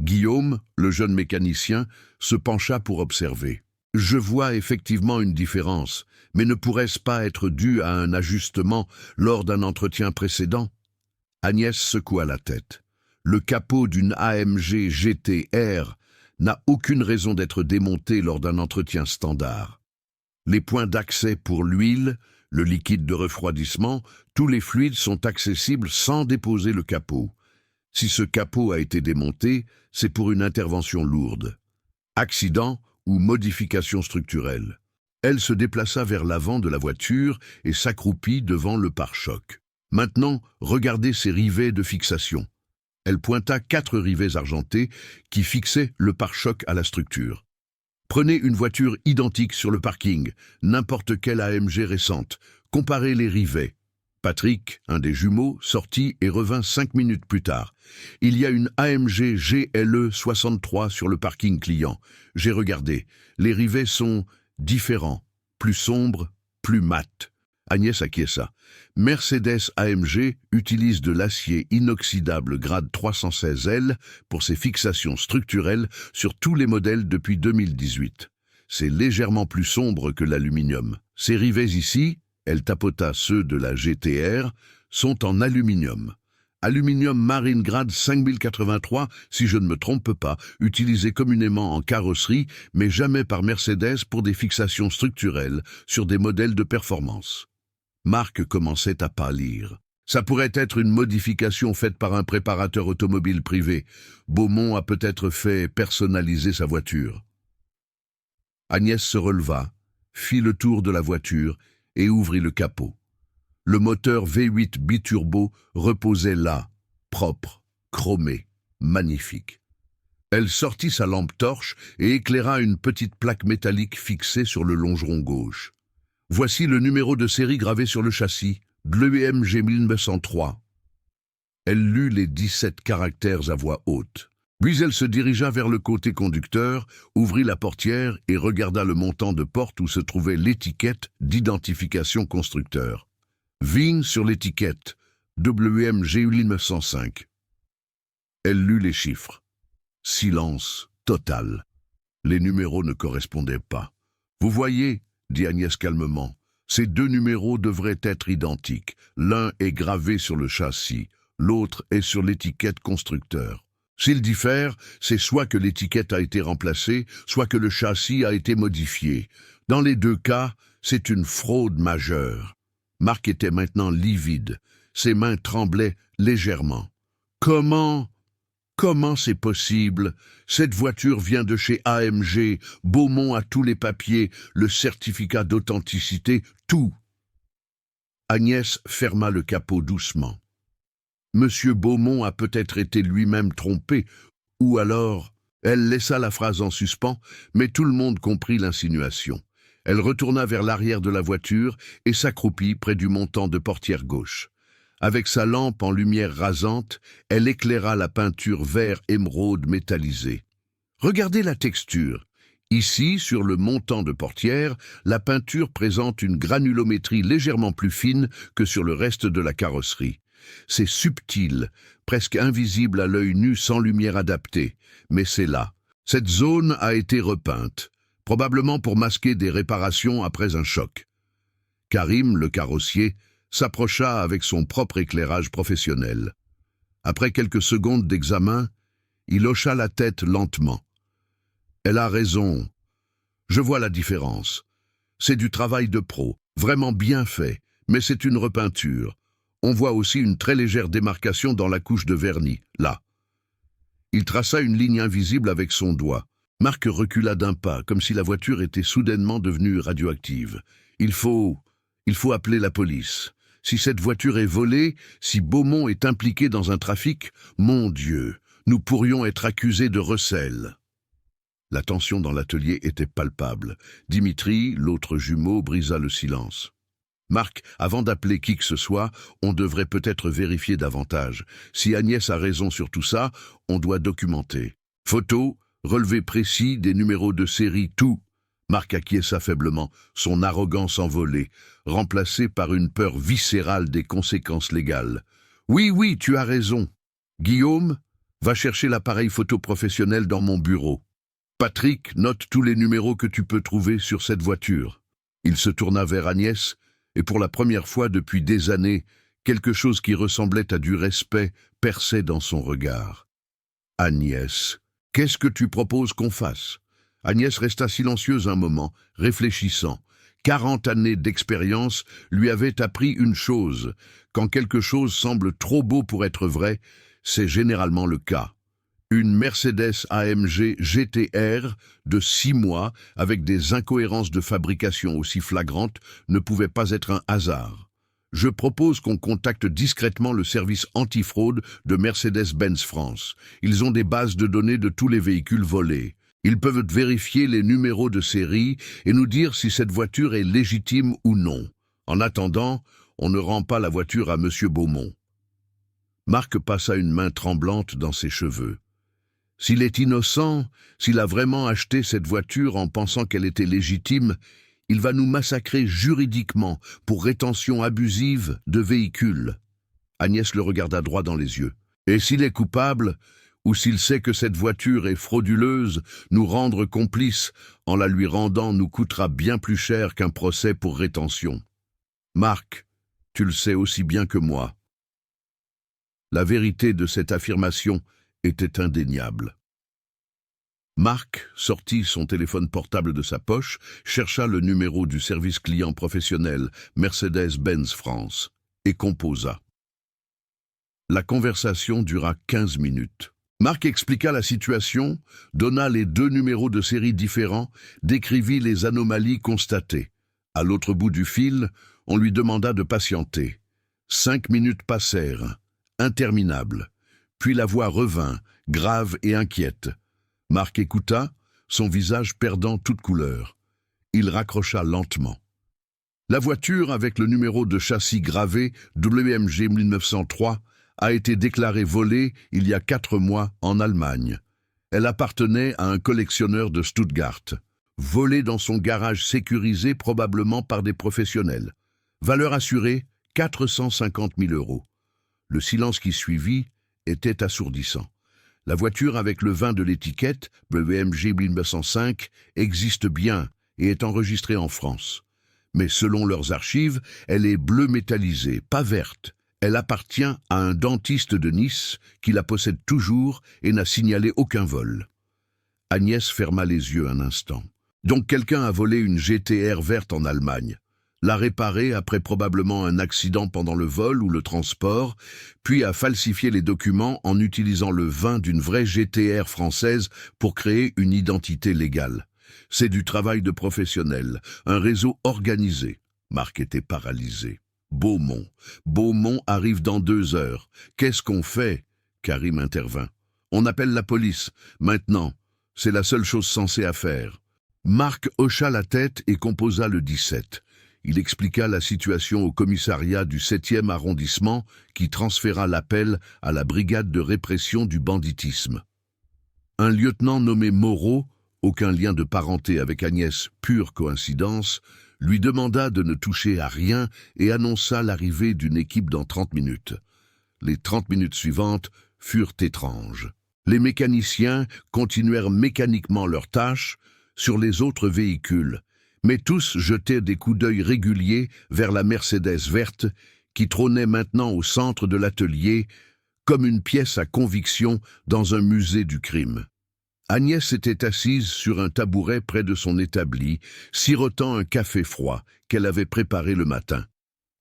Guillaume, le jeune mécanicien, se pencha pour observer. « Je vois effectivement une différence, mais ne pourrait-ce pas être dû à un ajustement lors d'un entretien précédent ?» Agnès secoua la tête. Le capot d'une AMG GT-R n'a aucune raison d'être démonté lors d'un entretien standard. Les points d'accès pour l'huile, le liquide de refroidissement, tous les fluides sont accessibles sans déposer le capot. Si ce capot a été démonté, c'est pour une intervention lourde. Accident ou modification structurelle. Elle se déplaça vers l'avant de la voiture et s'accroupit devant le pare-choc. Maintenant, regardez ces rivets de fixation. Elle pointa 4 rivets argentés qui fixaient le pare-choc à la structure. Prenez une voiture identique sur le parking, n'importe quelle AMG récente. Comparez les rivets. Patrick, un des jumeaux, sortit et revint 5 minutes plus tard. Il y a une AMG GLE 63 sur le parking client. J'ai regardé. Les rivets sont différents, plus sombres, plus mat. Agnès acquiesça. Mercedes AMG utilise de l'acier inoxydable grade 316L pour ses fixations structurelles sur tous les modèles depuis 2018. C'est légèrement plus sombre que l'aluminium. Ces rivets ici, elle tapota ceux de la GTR, sont en aluminium. Aluminium marine grade 5083, si je ne me trompe pas, utilisé communément en carrosserie, mais jamais par Mercedes pour des fixations structurelles sur des modèles de performance. Marc commençait à pâlir. Ça pourrait être une modification faite par un préparateur automobile privé. Beaumont a peut-être fait personnaliser sa voiture. Agnès se releva, fit le tour de la voiture et ouvrit le capot. Le moteur V8 biturbo reposait là, propre, chromé, magnifique. Elle sortit sa lampe torche et éclaira une petite plaque métallique fixée sur le longeron gauche. Voici le numéro de série gravé sur le châssis, WMG 1903. Elle lut les 17 caractères à voix haute. Puis elle se dirigea vers le côté conducteur, ouvrit la portière et regarda le montant de porte où se trouvait l'étiquette d'identification constructeur. Vigne sur l'étiquette, WMG 1905. Elle lut les chiffres. Silence total. Les numéros ne correspondaient pas. « Vous voyez, » dit Agnès calmement, « ces deux numéros devraient être identiques. L'un est gravé sur le châssis, l'autre est sur l'étiquette constructeur. S'ils diffèrent, c'est soit que l'étiquette a été remplacée, soit que le châssis a été modifié. Dans les deux cas, c'est une fraude majeure. » Marc était maintenant livide. Ses mains tremblaient légèrement. « Comment c'est possible? Cette voiture vient de chez AMG, Beaumont a tous les papiers, le certificat d'authenticité, tout. » Agnès ferma le capot doucement. Monsieur Beaumont a peut-être été lui-même trompé, ou alors... Elle laissa la phrase en suspens, mais tout le monde comprit l'insinuation. Elle retourna vers l'arrière de la voiture et s'accroupit près du montant de portière gauche. Avec sa lampe en lumière rasante, elle éclaira la peinture vert émeraude métallisée. Regardez la texture. Ici, sur le montant de portière, la peinture présente une granulométrie légèrement plus fine que sur le reste de la carrosserie. C'est subtil, presque invisible à l'œil nu sans lumière adaptée, mais c'est là. Cette zone a été repeinte, probablement pour masquer des réparations après un choc. Karim, le carrossier, s'approcha avec son propre éclairage professionnel. Après quelques secondes d'examen, il hocha la tête lentement. « Elle a raison. Je vois la différence. C'est du travail de pro, vraiment bien fait, mais c'est une repeinture. On voit aussi une très légère démarcation dans la couche de vernis, là. » Il traça une ligne invisible avec son doigt. Marc recula d'un pas, comme si la voiture était soudainement devenue radioactive. Il faut appeler la police. Si cette voiture est volée, si Beaumont est impliqué dans un trafic, mon Dieu, nous pourrions être accusés de recel. La tension dans l'atelier était palpable. Dimitri, l'autre jumeau, brisa le silence. Marc, avant d'appeler qui que ce soit, on devrait peut-être vérifier davantage. Si Agnès a raison sur tout ça, on doit documenter. Photos, relevés précis, des numéros de série, tout. Marc acquiesça faiblement, son arrogance envolée, remplacée par une peur viscérale des conséquences légales. « Oui, tu as raison. Guillaume, va chercher l'appareil photo professionnel dans mon bureau. Patrick, note tous les numéros que tu peux trouver sur cette voiture. » Il se tourna vers Agnès, et pour la première fois depuis des années, quelque chose qui ressemblait à du respect perçait dans son regard. « Agnès, qu'est-ce que tu proposes qu'on fasse ?» Agnès resta silencieuse un moment, réfléchissant. 40 années d'expérience lui avaient appris une chose. Quand quelque chose semble trop beau pour être vrai, c'est généralement le cas. Une Mercedes AMG GTR de 6 mois, avec des incohérences de fabrication aussi flagrantes, ne pouvait pas être un hasard. Je propose qu'on contacte discrètement le service antifraude de Mercedes-Benz France. Ils ont des bases de données de tous les véhicules volés. Ils peuvent vérifier les numéros de série et nous dire si cette voiture est légitime ou non. En attendant, on ne rend pas la voiture à Monsieur Beaumont. Marc passa une main tremblante dans ses cheveux. S'il est innocent, s'il a vraiment acheté cette voiture en pensant qu'elle était légitime, il va nous massacrer juridiquement pour rétention abusive de véhicules. Agnès le regarda droit dans les yeux. Et s'il est coupable, ou s'il sait que cette voiture est frauduleuse, nous rendre complices en la lui rendant nous coûtera bien plus cher qu'un procès pour rétention. Marc, tu le sais aussi bien que moi. La vérité de cette affirmation était indéniable. Marc sortit son téléphone portable de sa poche, chercha le numéro du service client professionnel Mercedes-Benz France et composa. La conversation dura 15 minutes. Marc expliqua la situation, donna les 2 numéros de série différents, décrivit les anomalies constatées. À l'autre bout du fil, On lui demanda de patienter. 5 minutes passèrent, interminables. Puis la voix revint, grave et inquiète. Marc écouta, son visage perdant toute couleur. Il raccrocha lentement. La voiture, avec le numéro de châssis gravé WMG 1903, a été déclarée volée il y a 4 mois en Allemagne. Elle appartenait à un collectionneur de Stuttgart. Volée dans son garage sécurisé probablement par des professionnels. Valeur assurée, 450 000 €. Le silence qui suivit était assourdissant. La voiture avec le vin de l'étiquette, WMG 1905, existe bien et est enregistrée en France. Mais selon leurs archives, elle est bleue métallisée, pas verte. Elle appartient à un dentiste de Nice qui la possède toujours et n'a signalé aucun vol. Agnès ferma les yeux un instant. Donc quelqu'un a volé une GTR verte en Allemagne, l'a réparée après probablement un accident pendant le vol ou le transport, puis a falsifié les documents en utilisant le vin d'une vraie GTR française pour créer une identité légale. C'est du travail de professionnel, un réseau organisé. Marc était paralysé. Beaumont. Beaumont arrive dans 2 heures. Qu'est-ce qu'on fait? Karim intervint. On appelle la police. Maintenant. C'est la seule chose sensée à faire. Marc hocha la tête et composa le 17. Il expliqua la situation au commissariat du 7e arrondissement qui transféra l'appel à la brigade de répression du banditisme. Un lieutenant nommé Moreau, aucun lien de parenté avec Agnès, pure coïncidence, lui demanda de ne toucher à rien et annonça l'arrivée d'une équipe dans 30 minutes. Les 30 minutes suivantes furent étranges. Les mécaniciens continuèrent mécaniquement leurs tâches sur les autres véhicules, mais tous jetaient des coups d'œil réguliers vers la Mercedes verte qui trônait maintenant au centre de l'atelier comme une pièce à conviction dans un musée du crime. Agnès était assise sur un tabouret près de son établi, sirotant un café froid qu'elle avait préparé le matin.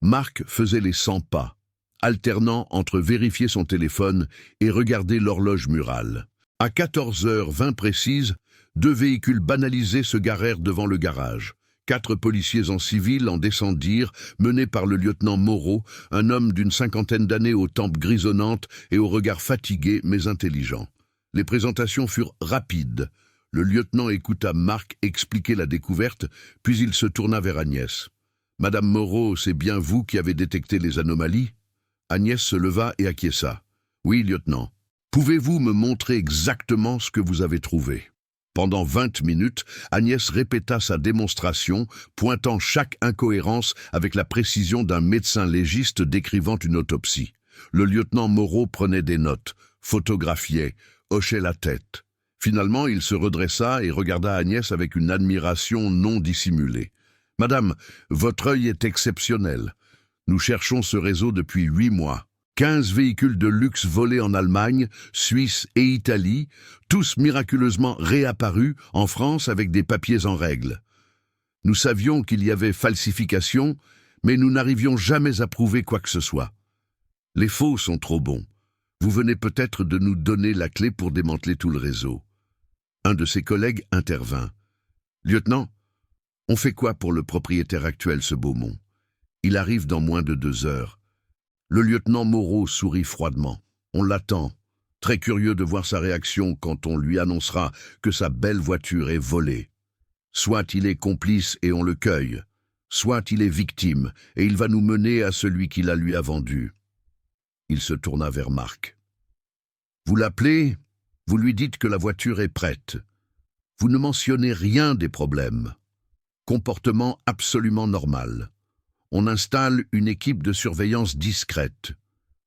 Marc faisait les 100 pas, alternant entre vérifier son téléphone et regarder l'horloge murale. À 14h20 précise, 2 véhicules banalisés se garèrent devant le garage. 4 policiers en civil en descendirent, menés par le lieutenant Moreau, un homme d'une 50aine d'années aux tempes grisonnantes et au regard fatigué mais intelligent. Les présentations furent rapides. Le lieutenant écouta Marc expliquer la découverte, puis il se tourna vers Agnès. « Madame Moreau, c'est bien vous qui avez détecté les anomalies ?» Agnès se leva et acquiesça. « Oui, lieutenant. Pouvez-vous me montrer exactement ce que vous avez trouvé ?» Pendant 20 minutes, Agnès répéta sa démonstration, pointant chaque incohérence avec la précision d'un médecin légiste décrivant une autopsie. Le lieutenant Moreau prenait des notes, photographiait, hochait la tête. Finalement, il se redressa et regarda Agnès avec une admiration non dissimulée. « Madame, votre œil est exceptionnel. Nous cherchons ce réseau depuis 8 mois. 15 véhicules de luxe volés en Allemagne, Suisse et Italie, tous miraculeusement réapparus en France avec des papiers en règle. Nous savions qu'il y avait falsification, mais nous n'arrivions jamais à prouver quoi que ce soit. Les faux sont trop bons. Vous venez peut-être de nous donner la clé pour démanteler tout le réseau. » Un de ses collègues intervint. « Lieutenant, on fait quoi pour le propriétaire actuel, ce Beaumont? Il arrive dans moins de 2 heures. » Le lieutenant Moreau sourit froidement. On l'attend, très curieux de voir sa réaction quand on lui annoncera que sa belle voiture est volée. Soit il est complice et on le cueille, soit il est victime et il va nous mener à celui qui la lui a vendue. Il se tourna vers Marc. Vous l'appelez, vous lui dites que la voiture est prête. Vous ne mentionnez rien des problèmes. Comportement absolument normal. On installe une équipe de surveillance discrète.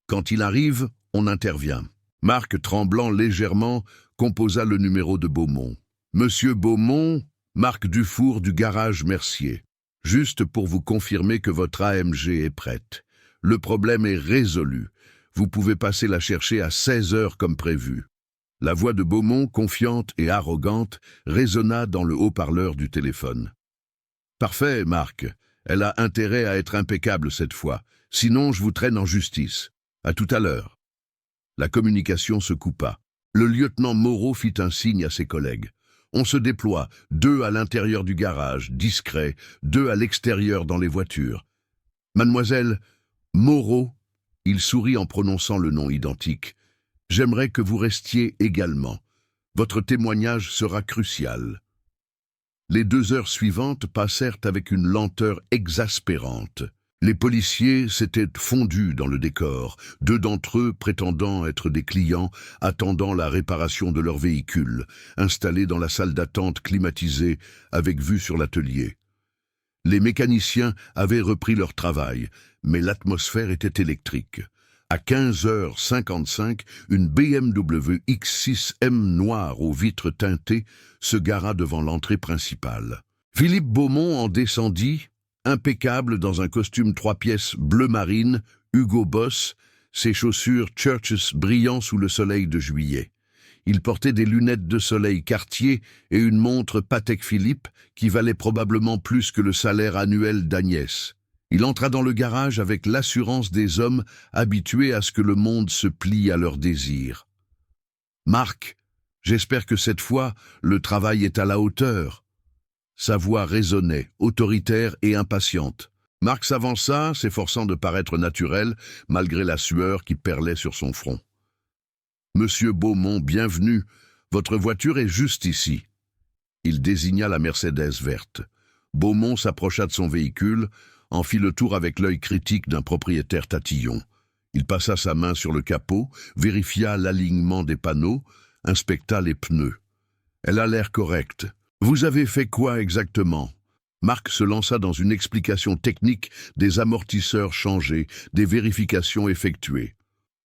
Quand il arrive, on intervient. Marc, tremblant légèrement, composa le numéro de Beaumont. « Monsieur Beaumont, Marc Dufour du garage Mercier. Juste pour vous confirmer que votre AMG est prête. Le problème est résolu. Vous pouvez passer la chercher à 16 heures comme prévu. » La voix de Beaumont, confiante et arrogante, résonna dans le haut-parleur du téléphone. « Parfait, Marc. Elle a intérêt à être impeccable cette fois. Sinon, je vous traîne en justice. À tout à l'heure. » La communication se coupa. Le lieutenant Moreau fit un signe à ses collègues. On se déploie, 2 à l'intérieur du garage, discrets, 2 à l'extérieur dans les voitures. Mademoiselle Moreau, il sourit en prononçant le nom identique. J'aimerais que vous restiez également. Votre témoignage sera crucial. Les 2 heures suivantes passèrent avec une lenteur exaspérante. Les policiers s'étaient fondus dans le décor, 2 d'entre eux prétendant être des clients, attendant la réparation de leur véhicule, installés dans la salle d'attente climatisée avec vue sur l'atelier. Les mécaniciens avaient repris leur travail, mais l'atmosphère était électrique. À 15h55, une BMW X6M noire aux vitres teintées se gara devant l'entrée principale. Philippe Beaumont en descendit, impeccable dans un costume 3 pièces bleu marine, Hugo Boss, ses chaussures Church's brillant sous le soleil de juillet. Il portait des lunettes de soleil Cartier et une montre Patek Philippe qui valait probablement plus que le salaire annuel d'Agnès. Il entra dans le garage avec l'assurance des hommes habitués à ce que le monde se plie à leurs désirs. « Marc, j'espère que cette fois, le travail est à la hauteur. » Sa voix résonnait, autoritaire et impatiente. Marc s'avança, s'efforçant de paraître naturel, malgré la sueur qui perlait sur son front. « Monsieur Beaumont, bienvenue. Votre voiture est juste ici. » Il désigna la Mercedes verte. Beaumont s'approcha de son véhicule, en fit le tour avec l'œil critique d'un propriétaire tatillon. Il passa sa main sur le capot, vérifia l'alignement des panneaux, inspecta les pneus. Elle a l'air correcte. Vous avez fait quoi exactement? Marc se lança dans une explication technique des amortisseurs changés, des vérifications effectuées.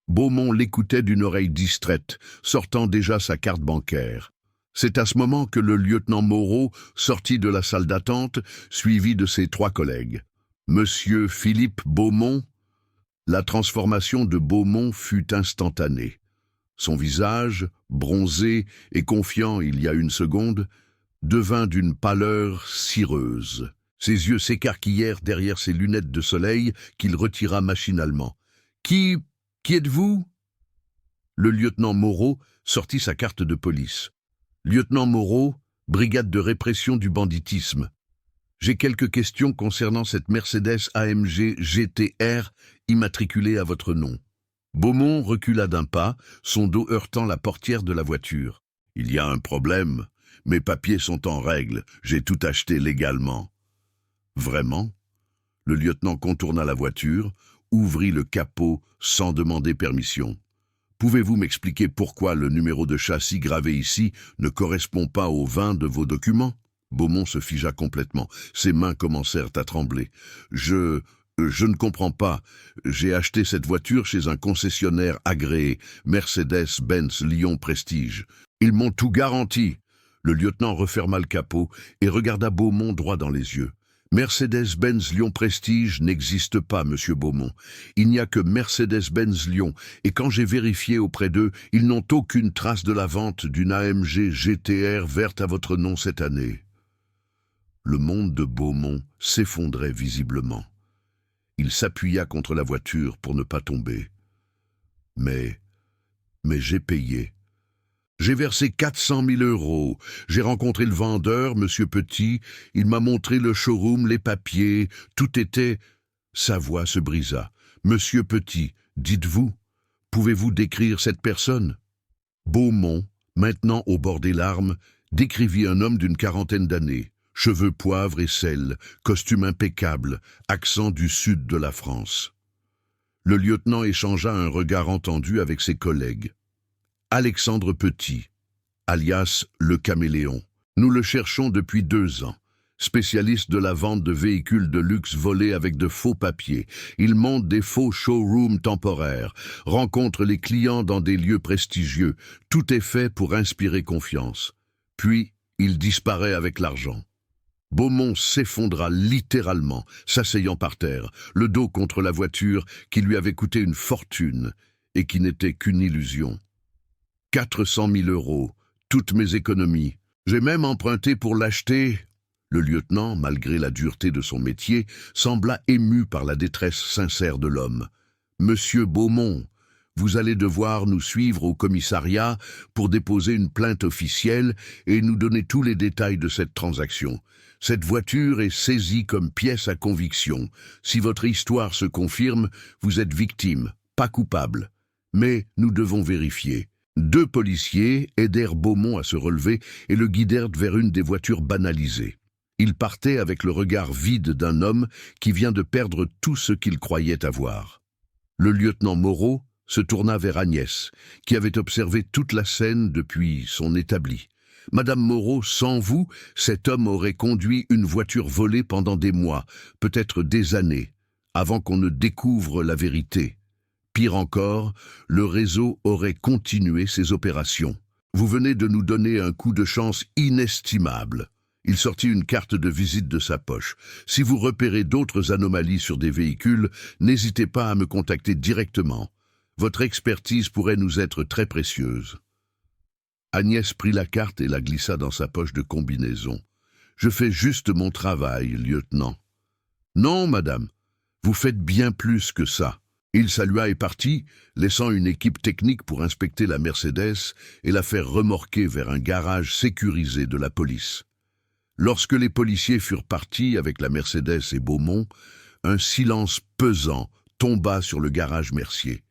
Beaumont l'écoutait d'une oreille distraite, sortant déjà sa carte bancaire. C'est à ce moment que le lieutenant Moreau sortit de la salle d'attente, suivi de ses 3 collègues. Monsieur Philippe Beaumont. La transformation de Beaumont fut instantanée. Son visage, bronzé et confiant il y a une seconde, devint d'une pâleur cireuse. Ses yeux s'écarquillèrent derrière ses lunettes de soleil qu'il retira machinalement. « Qui êtes-vous » Le lieutenant Moreau sortit sa carte de police. « Lieutenant Moreau, brigade de répression du banditisme. J'ai quelques questions concernant cette Mercedes AMG GTR immatriculée à votre nom. » Beaumont recula d'un pas, son dos heurtant la portière de la voiture. « Il y a un problème. Mes papiers sont en règle. J'ai tout acheté légalement. » « Vraiment ?» Le lieutenant contourna la voiture, ouvrit le capot sans demander permission. « Pouvez-vous m'expliquer pourquoi le numéro de châssis gravé ici ne correspond pas au 20 de vos documents ?» Beaumont se figea complètement. Ses mains commencèrent à trembler. « Je ne comprends pas. J'ai acheté cette voiture chez un concessionnaire agréé, Mercedes-Benz Lyon Prestige. Ils m'ont tout garanti. » Le lieutenant referma le capot et regarda Beaumont droit dans les yeux. « Mercedes-Benz Lyon Prestige n'existe pas, monsieur Beaumont. Il n'y a que Mercedes-Benz Lyon, et quand j'ai vérifié auprès d'eux, ils n'ont aucune trace de la vente d'une AMG GTR verte à votre nom cette année. » Le monde de Beaumont s'effondrait visiblement. Il s'appuya contre la voiture pour ne pas tomber. « Mais j'ai payé. J'ai versé 400 000 €. J'ai rencontré le vendeur, Monsieur Petit. Il m'a montré le showroom, les papiers. Tout était... » Sa voix se brisa. « Monsieur Petit, dites-vous, pouvez-vous décrire cette personne ?» Beaumont, maintenant au bord des larmes, décrivit un homme d'une 40aine d'années. Cheveux poivre et sel, costume impeccable, accent du sud de la France. Le lieutenant échangea un regard entendu avec ses collègues. Alexandre Petit, alias le Caméléon. Nous le cherchons depuis 2 ans. Spécialiste de la vente de véhicules de luxe volés avec de faux papiers. Il monte des faux showrooms temporaires, rencontre les clients dans des lieux prestigieux. Tout est fait pour inspirer confiance. Puis, il disparaît avec l'argent. Beaumont s'effondra littéralement, s'asseyant par terre, le dos contre la voiture qui lui avait coûté une fortune et qui n'était qu'une illusion. 400 000 €, toutes mes économies. J'ai même emprunté pour l'acheter. Le lieutenant, malgré la dureté de son métier, sembla ému par la détresse sincère de l'homme. « Monsieur Beaumont, Vous allez devoir nous suivre au commissariat pour déposer une plainte officielle et nous donner tous les détails de cette transaction. Cette voiture est saisie comme pièce à conviction. Si votre histoire se confirme, vous êtes victime, pas coupable. Mais nous devons vérifier. 2 policiers aidèrent Beaumont à se relever et le guidèrent vers une des voitures banalisées. Il partait avec le regard vide d'un homme qui vient de perdre tout ce qu'il croyait avoir. Le lieutenant Moreau se tourna vers Agnès, qui avait observé toute la scène depuis son établi. « Madame Moreau, sans vous, cet homme aurait conduit une voiture volée pendant des mois, peut-être des années, avant qu'on ne découvre la vérité. Pire encore, le réseau aurait continué ses opérations. Vous venez de nous donner un coup de chance inestimable. » Il sortit une carte de visite de sa poche. « Si vous repérez d'autres anomalies sur des véhicules, n'hésitez pas à me contacter directement. Votre expertise pourrait nous être très précieuse. » Agnès prit la carte et la glissa dans sa poche de combinaison. « Je fais juste mon travail, lieutenant. »« Non, madame, vous faites bien plus que ça. » Il salua et partit, laissant une équipe technique pour inspecter la Mercedes et la faire remorquer vers un garage sécurisé de la police. Lorsque les policiers furent partis avec la Mercedes et Beaumont, un silence pesant tomba sur le garage Mercier.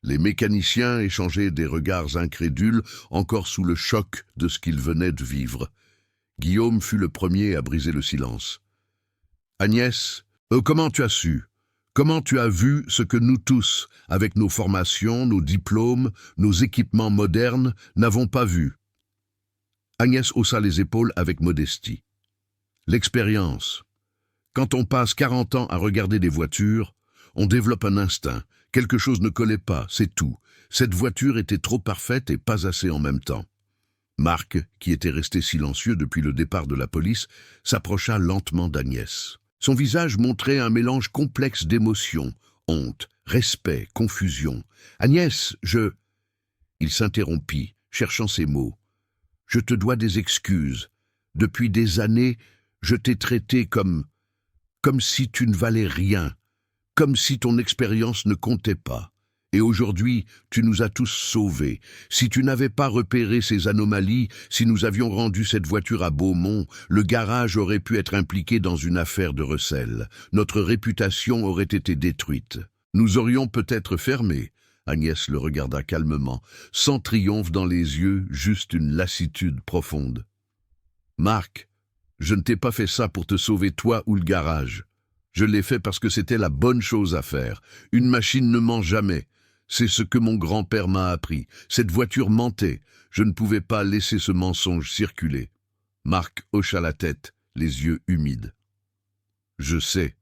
Les mécaniciens échangeaient des regards incrédules, encore sous le choc de ce qu'ils venaient de vivre. Guillaume fut le premier à briser le silence. « Agnès, comment tu as su ? Comment tu as vu ce que nous tous, avec nos formations, nos diplômes, nos équipements modernes, n'avons pas vu ?» Agnès haussa les épaules avec modestie. « L'expérience. Quand on passe 40 ans à regarder des voitures, on développe un instinct. Quelque chose ne collait pas, c'est tout. Cette voiture était trop parfaite et pas assez en même temps. » Marc, qui était resté silencieux depuis le départ de la police, s'approcha lentement d'Agnès. Son visage montrait un mélange complexe d'émotions, honte, respect, confusion. « Agnès, je... » Il s'interrompit, cherchant ses mots. « Je te dois des excuses. Depuis des années, je t'ai traité comme si tu ne valais rien. Comme si ton expérience ne comptait pas. Et aujourd'hui, tu nous as tous sauvés. Si tu n'avais pas repéré ces anomalies, si nous avions rendu cette voiture à Beaumont, le garage aurait pu être impliqué dans une affaire de recel. Notre réputation aurait été détruite. Nous aurions peut-être fermé. » Agnès le regarda calmement, sans triomphe dans les yeux, juste une lassitude profonde. « Marc, je ne t'ai pas fait ça pour te sauver toi ou le garage. Je l'ai fait parce que c'était la bonne chose à faire. Une machine ne ment jamais. C'est ce que mon grand-père m'a appris. Cette voiture mentait. Je ne pouvais pas laisser ce mensonge circuler. » Marc hocha la tête, les yeux humides. « Je sais,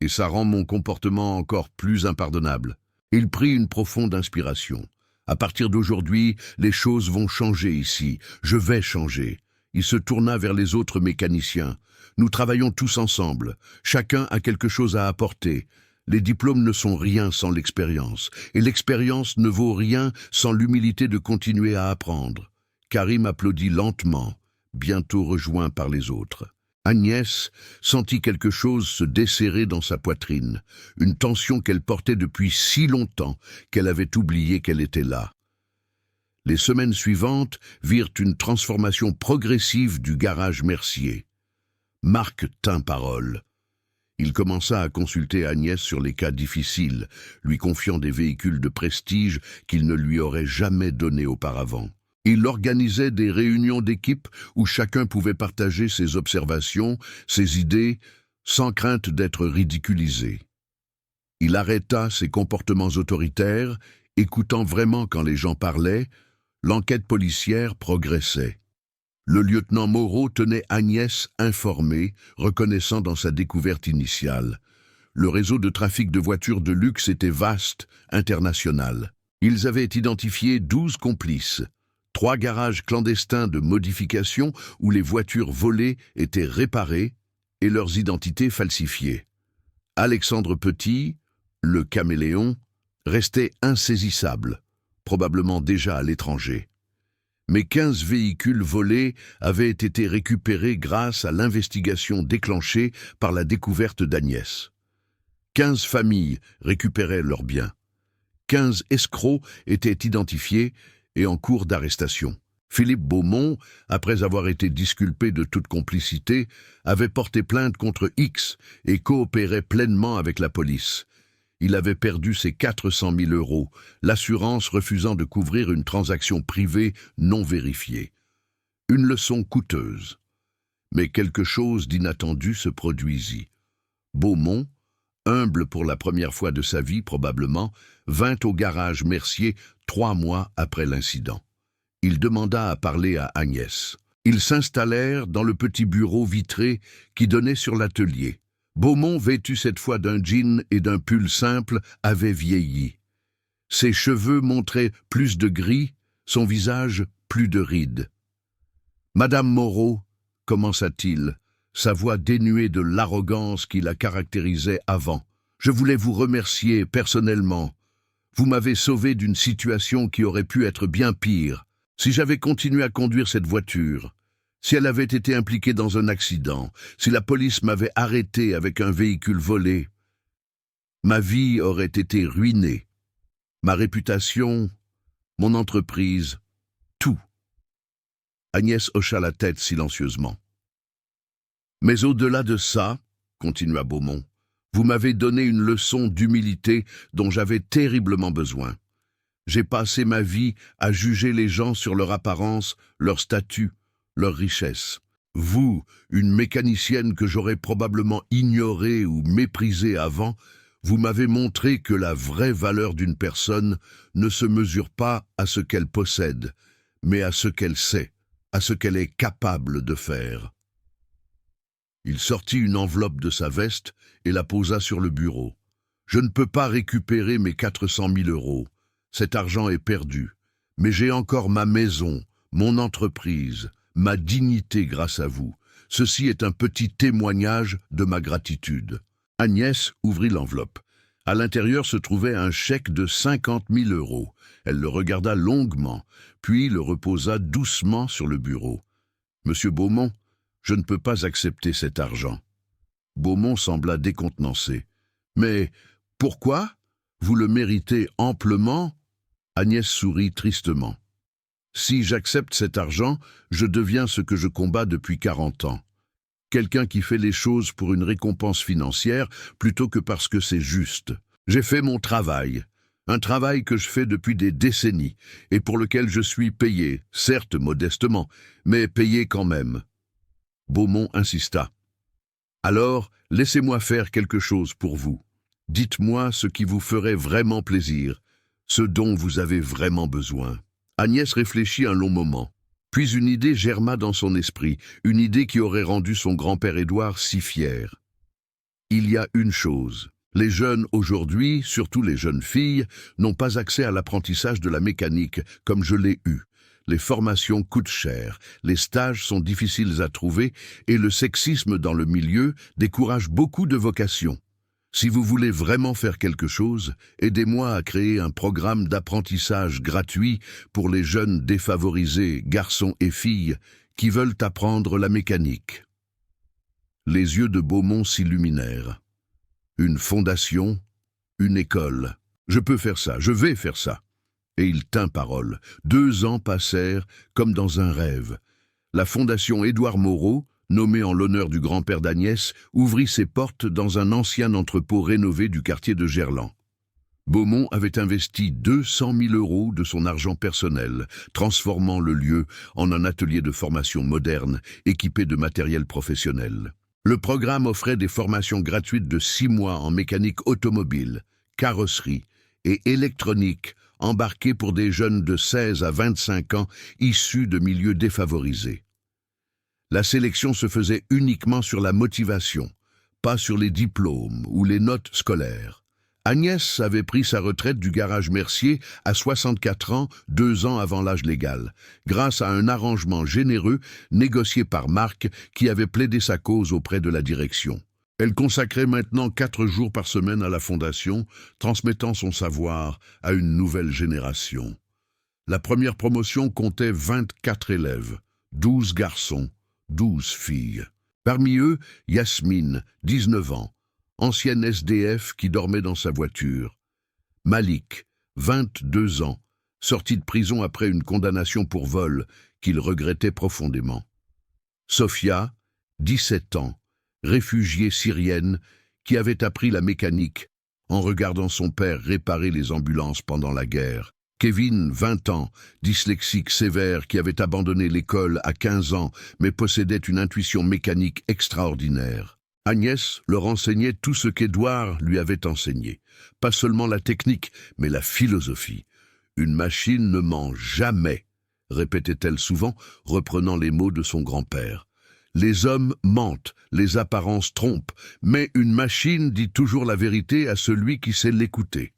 et ça rend mon comportement encore plus impardonnable. » Il prit une profonde inspiration. « À partir d'aujourd'hui, les choses vont changer ici. Je vais changer. » Il se tourna vers les autres mécaniciens. « Nous travaillons tous ensemble. Chacun a quelque chose à apporter. Les diplômes ne sont rien sans l'expérience. Et l'expérience ne vaut rien sans l'humilité de continuer à apprendre. » Karim applaudit lentement, bientôt rejoint par les autres. Agnès sentit quelque chose se desserrer dans sa poitrine, une tension qu'elle portait depuis si longtemps qu'elle avait oublié qu'elle était là. Les semaines suivantes virent une transformation progressive du garage Mercier. Marc tint parole. Il commença à consulter Agnès sur les cas difficiles, lui confiant des véhicules de prestige qu'il ne lui aurait jamais donnés auparavant. Il organisait des réunions d'équipe où chacun pouvait partager ses observations, ses idées, sans crainte d'être ridiculisé. Il arrêta ses comportements autoritaires, écoutant vraiment quand les gens parlaient. L'enquête policière progressait. Le lieutenant Moreau tenait Agnès informée, reconnaissant dans sa découverte initiale. Le réseau de trafic de voitures de luxe était vaste, international. Ils avaient identifié 12 complices, 3 garages clandestins de modification où les voitures volées étaient réparées et leurs identités falsifiées. Alexandre Petit, le caméléon, restait insaisissable, probablement déjà à l'étranger. Mais 15 véhicules volés avaient été récupérés grâce à l'investigation déclenchée par la découverte d'Agnès. 15 familles récupéraient leurs biens. 15 escrocs étaient identifiés et en cours d'arrestation. Philippe Beaumont, après avoir été disculpé de toute complicité, avait porté plainte contre X et coopérait pleinement avec la police. Il avait perdu ses 400 000 €, l'assurance refusant de couvrir une transaction privée non vérifiée. Une leçon coûteuse. Mais quelque chose d'inattendu se produisit. Beaumont, humble pour la première fois de sa vie probablement, vint au garage Mercier 3 mois après l'incident. Il demanda à parler à Agnès. Ils s'installèrent dans le petit bureau vitré qui donnait sur l'atelier. Beaumont, vêtu cette fois d'un jean et d'un pull simple, avait vieilli. Ses cheveux montraient plus de gris, son visage plus de rides. « Madame Moreau », commença-t-il, sa voix dénuée de l'arrogance qui la caractérisait avant, « je voulais vous remercier personnellement. Vous m'avez sauvé d'une situation qui aurait pu être bien pire. Si j'avais continué à conduire cette voiture, si elle avait été impliquée dans un accident, si la police m'avait arrêté avec un véhicule volé, ma vie aurait été ruinée. Ma réputation, mon entreprise, tout. » Agnès hocha la tête silencieusement. « Mais au-delà de ça, » continua Beaumont, « vous m'avez donné une leçon d'humilité dont j'avais terriblement besoin. J'ai passé ma vie à juger les gens sur leur apparence, leur statut, leur richesse. Vous, une mécanicienne que j'aurais probablement ignorée ou méprisée avant, vous m'avez montré que la vraie valeur d'une personne ne se mesure pas à ce qu'elle possède, mais à ce qu'elle sait, à ce qu'elle est capable de faire. » Il sortit une enveloppe de sa veste et la posa sur le bureau. « Je ne peux pas récupérer mes 400 000 €. Cet argent est perdu, mais j'ai encore ma maison, mon entreprise, ma dignité grâce à vous. Ceci est un petit témoignage de ma gratitude. » Agnès ouvrit l'enveloppe. À l'intérieur se trouvait un chèque de 50 000 €. Elle le regarda longuement, puis le reposa doucement sur le bureau. « Monsieur Beaumont, je ne peux pas accepter cet argent. » Beaumont sembla décontenancé. « Mais pourquoi? Vous le méritez amplement. » Agnès sourit tristement. « Si j'accepte cet argent, je deviens ce que je combats depuis 40 ans. Quelqu'un qui fait les choses pour une récompense financière plutôt que parce que c'est juste. J'ai fait mon travail, un travail que je fais depuis des décennies et pour lequel je suis payé, certes modestement, mais payé quand même. » Beaumont insista. « Alors, laissez-moi faire quelque chose pour vous. Dites-moi ce qui vous ferait vraiment plaisir, ce dont vous avez vraiment besoin. » Agnès réfléchit un long moment. Puis une idée germa dans son esprit, une idée qui aurait rendu son grand-père Édouard si fier. « Il y a une chose. Les jeunes aujourd'hui, surtout les jeunes filles, n'ont pas accès à l'apprentissage de la mécanique comme je l'ai eu. Les formations coûtent cher, les stages sont difficiles à trouver et le sexisme dans le milieu décourage beaucoup de vocations. Si vous voulez vraiment faire quelque chose, aidez-moi à créer un programme d'apprentissage gratuit pour les jeunes défavorisés, garçons et filles, qui veulent apprendre la mécanique. » Les yeux de Beaumont s'illuminèrent. Une fondation, une école. Je peux faire ça, je vais faire ça. Et il tint parole. 2 ans passèrent comme dans un rêve. La fondation Édouard Moreau, nommée en l'honneur du grand-père d'Agnès, ouvrit ses portes dans un ancien entrepôt rénové du quartier de Gerland. Beaumont avait investi 200 000 € de son argent personnel, transformant le lieu en un atelier de formation moderne, équipé de matériel professionnel. Le programme offrait des formations gratuites de 6 mois en mécanique automobile, carrosserie et électronique, embarquées pour des jeunes de 16 à 25 ans issus de milieux défavorisés. La sélection se faisait uniquement sur la motivation, pas sur les diplômes ou les notes scolaires. Agnès avait pris sa retraite du garage Mercier à 64 ans, 2 ans avant l'âge légal, grâce à un arrangement généreux négocié par Marc qui avait plaidé sa cause auprès de la direction. Elle consacrait maintenant 4 jours par semaine à la fondation, transmettant son savoir à une nouvelle génération. La première promotion comptait 24 élèves, 12 garçons, 12 filles. Parmi eux, Yasmine, 19 ans, ancienne SDF qui dormait dans sa voiture. Malik, 22 ans, sorti de prison après une condamnation pour vol qu'il regrettait profondément. Sofia, 17 ans, réfugiée syrienne qui avait appris la mécanique en regardant son père réparer les ambulances pendant la guerre. Kevin, 20 ans, dyslexique sévère qui avait abandonné l'école à 15 ans mais possédait une intuition mécanique extraordinaire. Agnès leur enseignait tout ce qu'Édouard lui avait enseigné. Pas seulement la technique, mais la philosophie. Une machine ne ment jamais, répétait-elle souvent, reprenant les mots de son grand-père. Les hommes mentent, les apparences trompent, mais une machine dit toujours la vérité à celui qui sait l'écouter.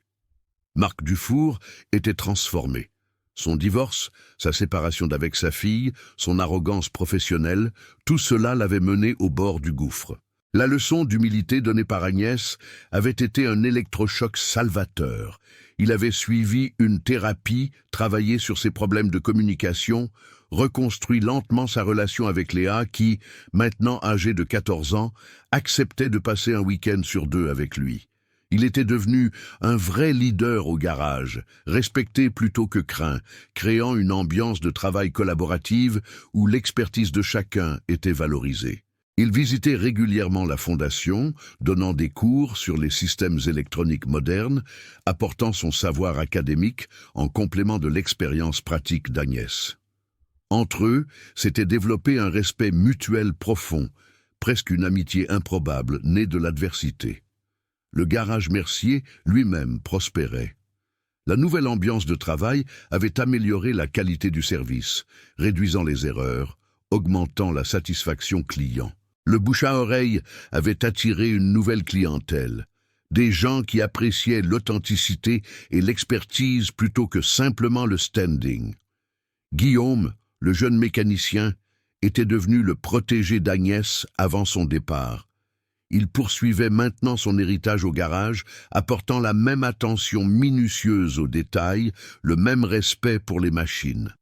Marc Dufour était transformé. Son divorce, sa séparation d'avec sa fille, son arrogance professionnelle, tout cela l'avait mené au bord du gouffre. La leçon d'humilité donnée par Agnès avait été un électrochoc salvateur. Il avait suivi une thérapie, travaillé sur ses problèmes de communication, reconstruit lentement sa relation avec Léa qui, maintenant âgée de 14 ans, acceptait de passer un week-end sur 2 avec lui. Il était devenu un vrai leader au garage, respecté plutôt que craint, créant une ambiance de travail collaborative où l'expertise de chacun était valorisée. Il visitait régulièrement la fondation, donnant des cours sur les systèmes électroniques modernes, apportant son savoir académique en complément de l'expérience pratique d'Agnès. Entre eux, s'était développé un respect mutuel profond, presque une amitié improbable née de l'adversité. Le garage Mercier lui-même prospérait. La nouvelle ambiance de travail avait amélioré la qualité du service, réduisant les erreurs, augmentant la satisfaction client. Le bouche à oreille avait attiré une nouvelle clientèle, des gens qui appréciaient l'authenticité et l'expertise plutôt que simplement le standing. Guillaume, le jeune mécanicien, était devenu le protégé d'Agnès avant son départ. Il poursuivait maintenant son héritage au garage, apportant la même attention minutieuse aux détails, le même respect pour les machines.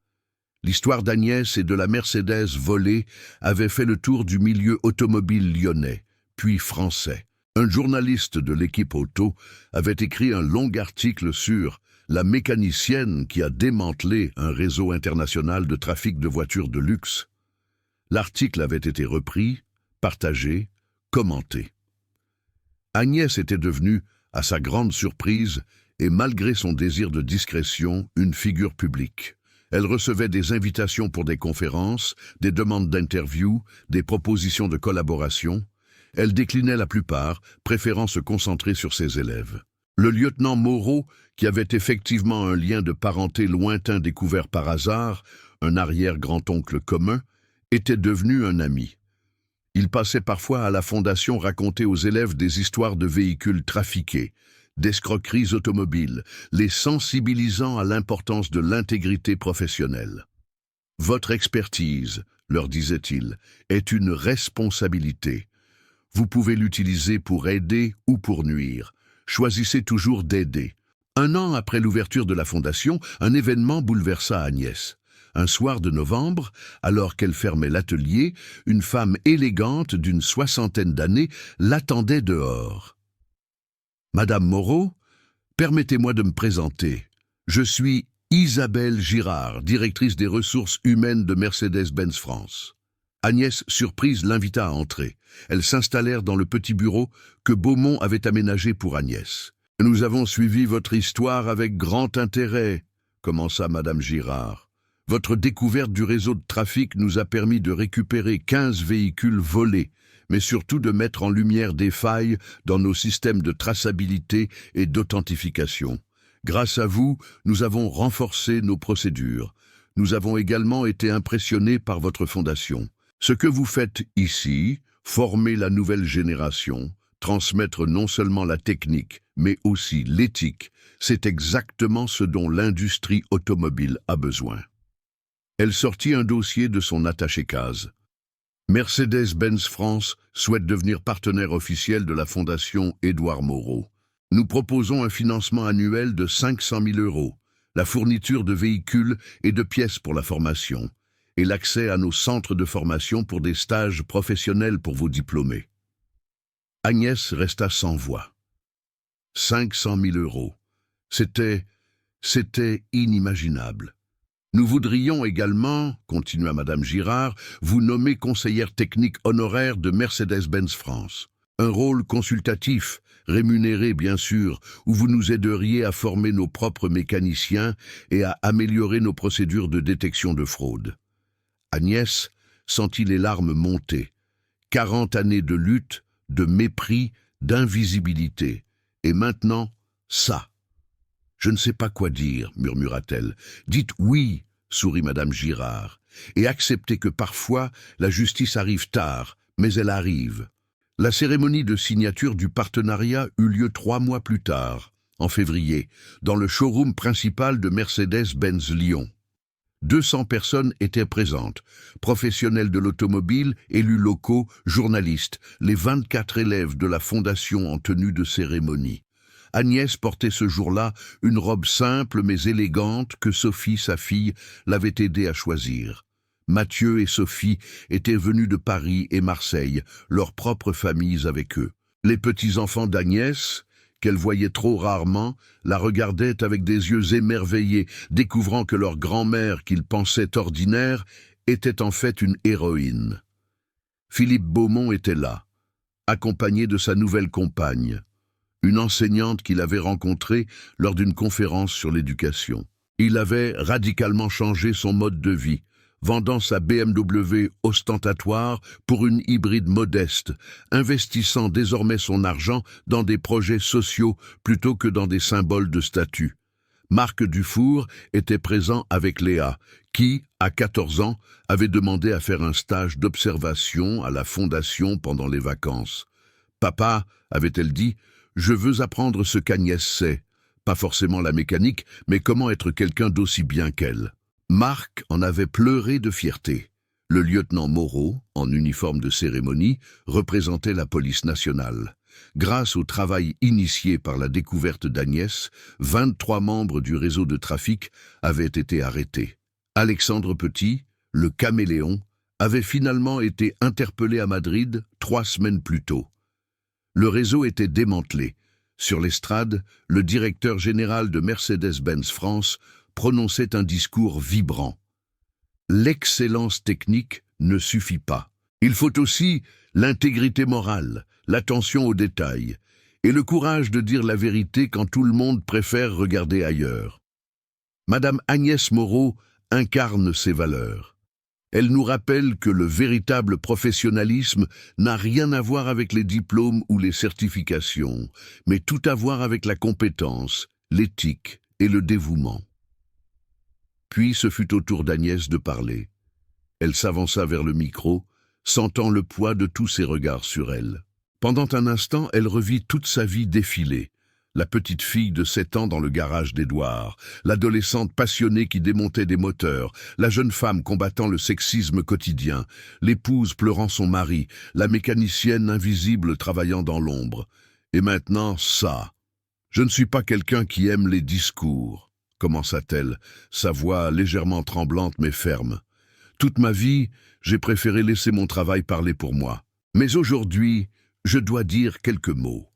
L'histoire d'Agnès et de la Mercedes volée avait fait le tour du milieu automobile lyonnais, puis français. Un journaliste de l'équipe auto avait écrit un long article sur la mécanicienne qui a démantelé un réseau international de trafic de voitures de luxe. L'article avait été repris, partagé, commenté. Agnès était devenue, à sa grande surprise, et malgré son désir de discrétion, une figure publique. Elle recevait des invitations pour des conférences, des demandes d'interviews, des propositions de collaboration. Elle déclinait la plupart, préférant se concentrer sur ses élèves. Le lieutenant Moreau, qui avait effectivement un lien de parenté lointain découvert par hasard, un arrière-grand-oncle commun, était devenu un ami. Il passait parfois à la fondation raconter aux élèves des histoires de véhicules trafiqués, d'escroqueries automobiles, les sensibilisant à l'importance de l'intégrité professionnelle. « Votre expertise, leur disait-il, est une responsabilité. Vous pouvez l'utiliser pour aider ou pour nuire. Choisissez toujours d'aider. » 1 an après l'ouverture de la fondation, un événement bouleversa Agnès. Un soir de novembre, alors qu'elle fermait l'atelier, une femme élégante d'une 60aine d'années l'attendait dehors. « Madame Moreau, permettez-moi de me présenter. Je suis Isabelle Girard, directrice des ressources humaines de Mercedes-Benz France. » Agnès, surprise, l'invita à entrer. Elles s'installèrent dans le petit bureau que Beaumont avait aménagé pour Agnès. « Nous avons suivi votre histoire avec grand intérêt, » commença Madame Girard. « Votre découverte du réseau de trafic nous a permis de récupérer 15 véhicules volés, mais surtout de mettre en lumière des failles dans nos systèmes de traçabilité et d'authentification. Grâce à vous, nous avons renforcé nos procédures. Nous avons également été impressionnés par votre fondation. Ce que vous faites ici, former la nouvelle génération, transmettre non seulement la technique, mais aussi l'éthique, c'est exactement ce dont l'industrie automobile a besoin. » Elle sortit un dossier de son attaché-case. Mercedes-Benz France souhaite devenir partenaire officiel de la Fondation Édouard Moreau. Nous proposons un financement annuel de 500 000 €, la fourniture de véhicules et de pièces pour la formation, et l'accès à nos centres de formation pour des stages professionnels pour vos diplômés. Agnès resta sans voix. 500 000 €. C'était C'était inimaginable. Nous voudrions également, continua Madame Girard, vous nommer conseillère technique honoraire de Mercedes-Benz France. Un rôle consultatif, rémunéré bien sûr, où vous nous aideriez à former nos propres mécaniciens et à améliorer nos procédures de détection de fraude. Agnès sentit les larmes monter. 40 années de lutte, de mépris, d'invisibilité. Et maintenant, ça. Je ne sais pas quoi dire, murmura-t-elle. Dites oui, sourit Madame Girard, et acceptez que parfois la justice arrive tard, mais elle arrive. La cérémonie de signature du partenariat eut lieu 3 mois plus tard, en février, dans le showroom principal de Mercedes-Benz Lyon. 200 personnes étaient présentes, professionnels de l'automobile, élus locaux, journalistes, les 24 élèves de la fondation en tenue de cérémonie. Agnès portait ce jour-là une robe simple mais élégante que Sophie, sa fille, l'avait aidée à choisir. Mathieu et Sophie étaient venus de Paris et Marseille, leurs propres familles avec eux. Les petits-enfants d'Agnès, qu'elle voyait trop rarement, la regardaient avec des yeux émerveillés, découvrant que leur grand-mère, qu'ils pensaient ordinaire, était en fait une héroïne. Philippe Beaumont était là, accompagné de sa nouvelle compagne, une enseignante qu'il avait rencontrée lors d'une conférence sur l'éducation. Il avait radicalement changé son mode de vie, vendant sa BMW ostentatoire pour une hybride modeste, investissant désormais son argent dans des projets sociaux plutôt que dans des symboles de statut. Marc Dufour était présent avec Léa, qui, à 14 ans, avait demandé à faire un stage d'observation à la fondation pendant les vacances. « Papa, avait-elle dit, je veux apprendre ce qu'Agnès sait, pas forcément la mécanique, mais comment être quelqu'un d'aussi bien qu'elle. » Marc en avait pleuré de fierté. Le lieutenant Moreau, en uniforme de cérémonie, représentait la police nationale. Grâce au travail initié par la découverte d'Agnès, 23 membres du réseau de trafic avaient été arrêtés. Alexandre Petit, le caméléon, avait finalement été interpellé à Madrid 3 semaines plus tôt. Le réseau était démantelé. Sur l'estrade, le directeur général de Mercedes-Benz France prononçait un discours vibrant. L'excellence technique ne suffit pas. Il faut aussi l'intégrité morale, l'attention aux détails, et le courage de dire la vérité quand tout le monde préfère regarder ailleurs. Madame Agnès Moreau incarne ces valeurs. Elle nous rappelle que le véritable professionnalisme n'a rien à voir avec les diplômes ou les certifications, mais tout à voir avec la compétence, l'éthique et le dévouement. Puis ce fut au tour d'Agnès de parler. Elle s'avança vers le micro, sentant le poids de tous ses regards sur elle. Pendant un instant, elle revit toute sa vie défiler. La petite fille de 7 ans dans le garage d'Édouard, l'adolescente passionnée qui démontait des moteurs, la jeune femme combattant le sexisme quotidien, l'épouse pleurant son mari, la mécanicienne invisible travaillant dans l'ombre. Et maintenant, ça. Je ne suis pas quelqu'un qui aime les discours, commença-t-elle, sa voix légèrement tremblante mais ferme. Toute ma vie, j'ai préféré laisser mon travail parler pour moi. Mais aujourd'hui, je dois dire quelques mots.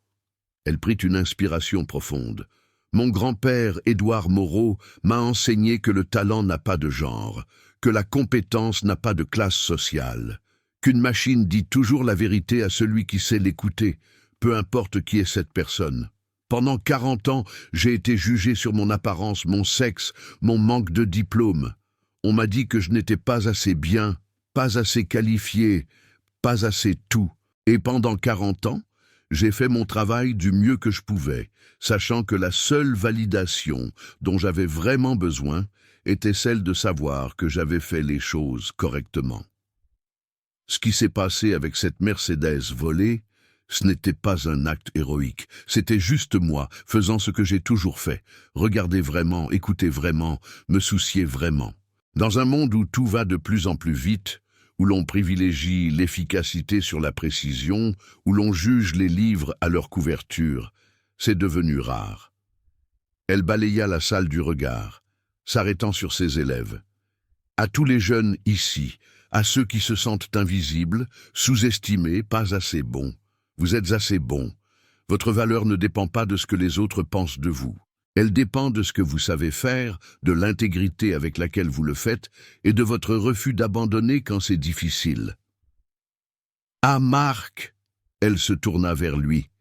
Elle prit une inspiration profonde. Mon grand-père, Édouard Moreau, m'a enseigné que le talent n'a pas de genre, que la compétence n'a pas de classe sociale, qu'une machine dit toujours la vérité à celui qui sait l'écouter, peu importe qui est cette personne. Pendant 40 ans, j'ai été jugé sur mon apparence, mon sexe, mon manque de diplôme. On m'a dit que je n'étais pas assez bien, pas assez qualifié, pas assez tout. Et pendant 40 ans, j'ai fait mon travail du mieux que je pouvais, sachant que la seule validation dont j'avais vraiment besoin était celle de savoir que j'avais fait les choses correctement. Ce qui s'est passé avec cette Mercedes volée, ce n'était pas un acte héroïque, c'était juste moi, faisant ce que j'ai toujours fait, regarder vraiment, écouter vraiment, me soucier vraiment. Dans un monde où tout va de plus en plus vite, où l'on privilégie l'efficacité sur la précision, où l'on juge les livres à leur couverture, c'est devenu rare. Elle balaya la salle du regard, s'arrêtant sur ses élèves. À tous les jeunes ici, à ceux qui se sentent invisibles, sous-estimés, pas assez bons, vous êtes assez bons. Votre valeur ne dépend pas de ce que les autres pensent de vous. Elle dépend de ce que vous savez faire, de l'intégrité avec laquelle vous le faites et de votre refus d'abandonner quand c'est difficile. Ah, Marc, elle se tourna vers lui,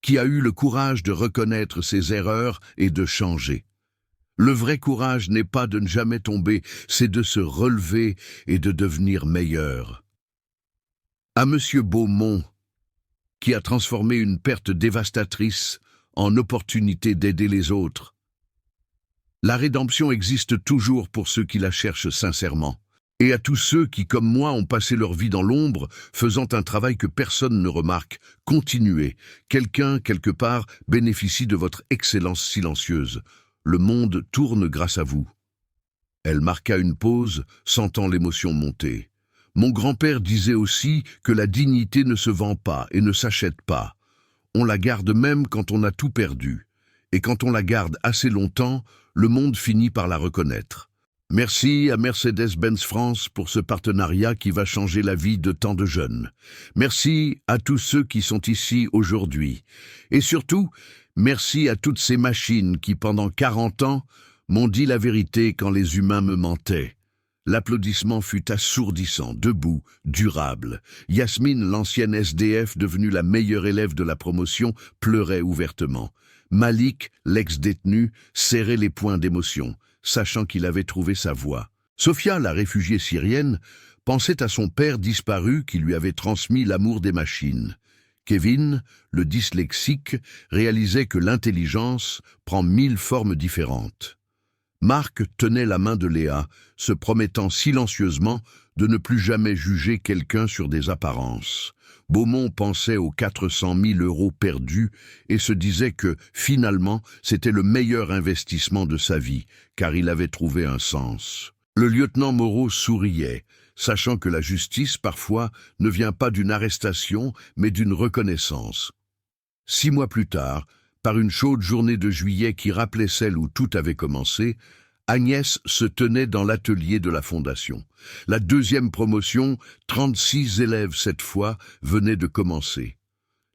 qui a eu le courage de reconnaître ses erreurs et de changer. Le vrai courage n'est pas de ne jamais tomber, c'est de se relever et de devenir meilleur. À Monsieur Beaumont, qui a transformé une perte dévastatrice en opportunité d'aider les autres. La rédemption existe toujours pour ceux qui la cherchent sincèrement. Et à tous ceux qui, comme moi, ont passé leur vie dans l'ombre, faisant un travail que personne ne remarque, continuez. Quelqu'un, quelque part, bénéficie de votre excellence silencieuse. Le monde tourne grâce à vous. Elle marqua une pause, sentant l'émotion monter. Mon grand-père disait aussi que la dignité ne se vend pas et ne s'achète pas. On la garde même quand on a tout perdu. Et quand on la garde assez longtemps, le monde finit par la reconnaître. Merci à Mercedes-Benz France pour ce partenariat qui va changer la vie de tant de jeunes. Merci à tous ceux qui sont ici aujourd'hui. Et surtout, merci à toutes ces machines qui, pendant 40 ans, m'ont dit la vérité quand les humains me mentaient. L'applaudissement fut assourdissant, debout, durable. Yasmine, l'ancienne SDF devenue la meilleure élève de la promotion, pleurait ouvertement. Malik, l'ex-détenu, serrait les poings d'émotion, sachant qu'il avait trouvé sa voie. Sophia, la réfugiée syrienne, pensait à son père disparu qui lui avait transmis l'amour des machines. Kevin, le dyslexique, réalisait que l'intelligence prend 1000 formes différentes. Marc tenait la main de Léa, se promettant silencieusement de ne plus jamais juger quelqu'un sur des apparences. Beaumont pensait aux 400 000 € perdus et se disait que, finalement, c'était le meilleur investissement de sa vie, car il avait trouvé un sens. Le lieutenant Moreau souriait, sachant que la justice, parfois, ne vient pas d'une arrestation, mais d'une reconnaissance. 6 mois plus tard, par une chaude journée de juillet qui rappelait celle où tout avait commencé, Agnès se tenait dans l'atelier de la Fondation. La deuxième promotion, 36 élèves cette fois, venait de commencer.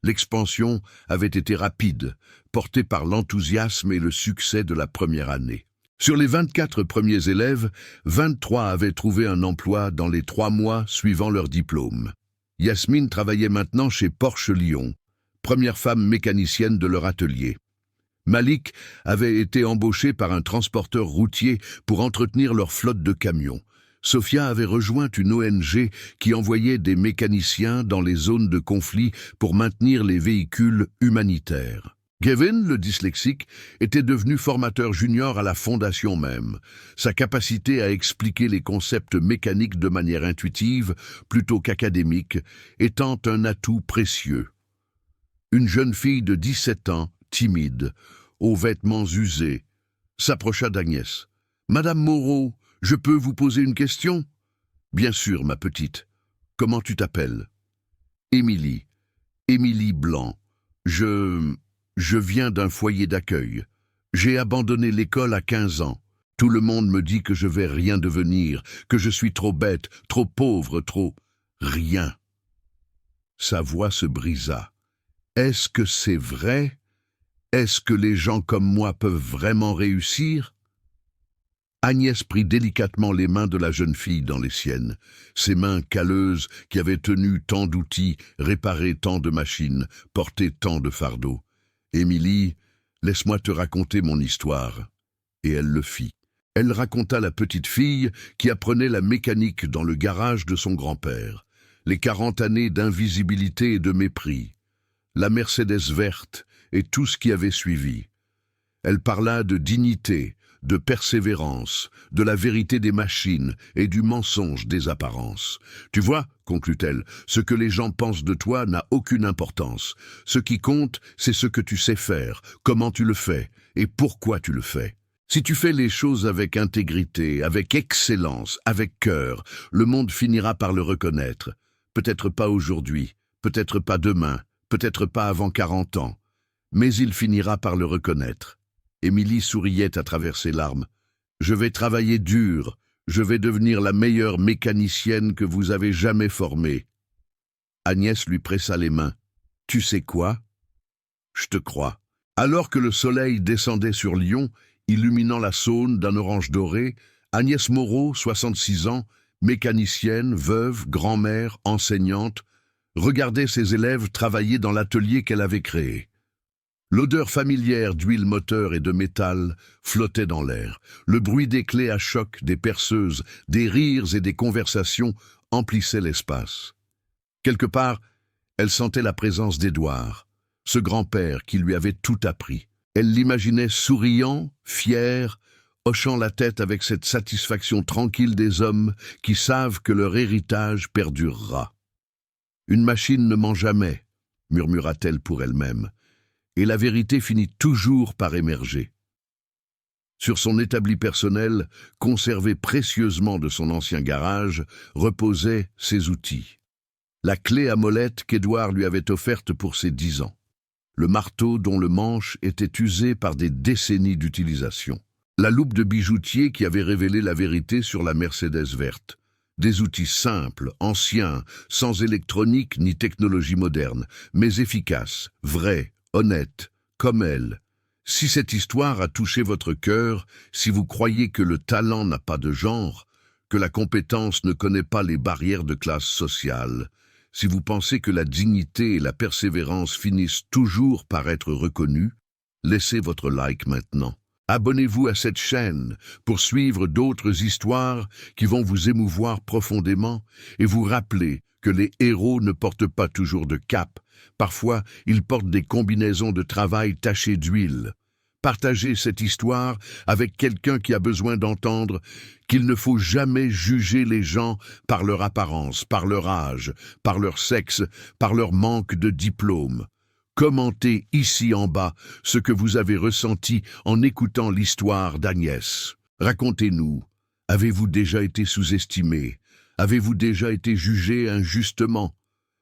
L'expansion avait été rapide, portée par l'enthousiasme et le succès de la première année. Sur les 24 premiers élèves, 23 avaient trouvé un emploi dans les 3 mois suivant leur diplôme. Yasmine travaillait maintenant chez Porsche Lyon, première femme mécanicienne de leur atelier. Malik avait été embauché par un transporteur routier pour entretenir leur flotte de camions. Sophia avait rejoint une ONG qui envoyait des mécaniciens dans les zones de conflit pour maintenir les véhicules humanitaires. Kevin, le dyslexique, était devenu formateur junior à la fondation même, sa capacité à expliquer les concepts mécaniques de manière intuitive plutôt qu'académique étant un atout précieux. Une jeune fille de 17 ans, timide, aux vêtements usés, s'approcha d'Agnès. « Madame Moreau, je peux vous poser une question ?»« Bien sûr, ma petite. Comment tu t'appelles ?»« Émilie. Émilie Blanc. Je viens d'un foyer d'accueil. J'ai abandonné l'école à 15 ans. Tout le monde me dit que je vais rien devenir, que je suis trop bête, trop pauvre, trop... rien. » Sa voix se brisa. « Est-ce que c'est vrai ? Est-ce que les gens comme moi peuvent vraiment réussir ?» Agnès prit délicatement les mains de la jeune fille dans les siennes, ses mains calleuses qui avaient tenu tant d'outils, réparé tant de machines, porté tant de fardeaux. « Émilie, laisse-moi te raconter mon histoire. » Et elle le fit. Elle raconta la petite fille qui apprenait la mécanique dans le garage de son grand-père, les 40 années d'invisibilité et de mépris, la Mercedes verte et tout ce qui avait suivi. Elle parla de dignité, de persévérance, de la vérité des machines et du mensonge des apparences. « Tu vois, conclut-elle, ce que les gens pensent de toi n'a aucune importance. Ce qui compte, c'est ce que tu sais faire, comment tu le fais et pourquoi tu le fais. Si tu fais les choses avec intégrité, avec excellence, avec cœur, le monde finira par le reconnaître. Peut-être pas aujourd'hui, peut-être pas demain, peut-être pas avant 40 ans, mais il finira par le reconnaître. » Émilie souriait à travers ses larmes. « Je vais travailler dur, je vais devenir la meilleure mécanicienne que vous avez jamais formée. » Agnès lui pressa les mains. « Tu sais quoi ? Je te crois. Alors que le soleil descendait sur Lyon, illuminant la Saône d'un orange doré, Agnès Moreau, 66 ans, mécanicienne, veuve, grand-mère, enseignante, regardait ses élèves travailler dans l'atelier qu'elle avait créé. L'odeur familière d'huile moteur et de métal flottait dans l'air. Le bruit des clés à choc, des perceuses, des rires et des conversations emplissait l'espace. Quelque part, elle sentait la présence d'Édouard, ce grand-père qui lui avait tout appris. Elle l'imaginait souriant, fier, hochant la tête avec cette satisfaction tranquille des hommes qui savent que leur héritage perdurera. « Une machine ne ment jamais », murmura-t-elle pour elle-même, et la vérité finit toujours par émerger. Sur son établi personnel, conservé précieusement de son ancien garage, reposaient ses outils. La clé à molette qu'Édouard lui avait offerte pour ses 10 ans. Le marteau dont le manche était usé par des décennies d'utilisation. La loupe de bijoutier qui avait révélé la vérité sur la Mercedes verte. Des outils simples, anciens, sans électronique ni technologie moderne, mais efficaces, vrais, honnêtes, comme elle. Si cette histoire a touché votre cœur, si vous croyez que le talent n'a pas de genre, que la compétence ne connaît pas les barrières de classe sociale, si vous pensez que la dignité et la persévérance finissent toujours par être reconnues, laissez votre like maintenant. Abonnez-vous à cette chaîne pour suivre d'autres histoires qui vont vous émouvoir profondément et vous rappeler que les héros ne portent pas toujours de cape. Parfois, ils portent des combinaisons de travail tachées d'huile. Partagez cette histoire avec quelqu'un qui a besoin d'entendre qu'il ne faut jamais juger les gens par leur apparence, par leur âge, par leur sexe, par leur manque de diplôme. Commentez ici en bas ce que vous avez ressenti en écoutant l'histoire d'Agnès. Racontez-nous, avez-vous déjà été sous-estimé? Avez-vous déjà été jugé injustement?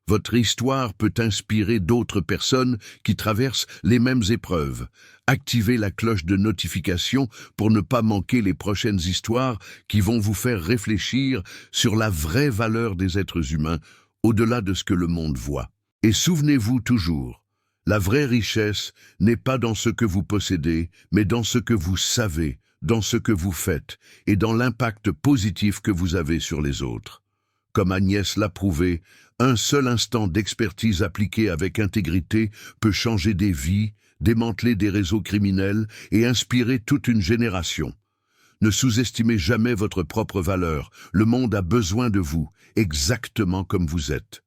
Votre histoire peut inspirer d'autres personnes qui traversent les mêmes épreuves. Activez la cloche de notification pour ne pas manquer les prochaines histoires qui vont vous faire réfléchir sur la vraie valeur des êtres humains, au-delà de ce que le monde voit. Et souvenez-vous toujours, la vraie richesse n'est pas dans ce que vous possédez, mais dans ce que vous savez, dans ce que vous faites et dans l'impact positif que vous avez sur les autres. Comme Agnès l'a prouvé, un seul instant d'expertise appliquée avec intégrité peut changer des vies, démanteler des réseaux criminels et inspirer toute une génération. Ne sous-estimez jamais votre propre valeur. Le monde a besoin de vous, exactement comme vous êtes.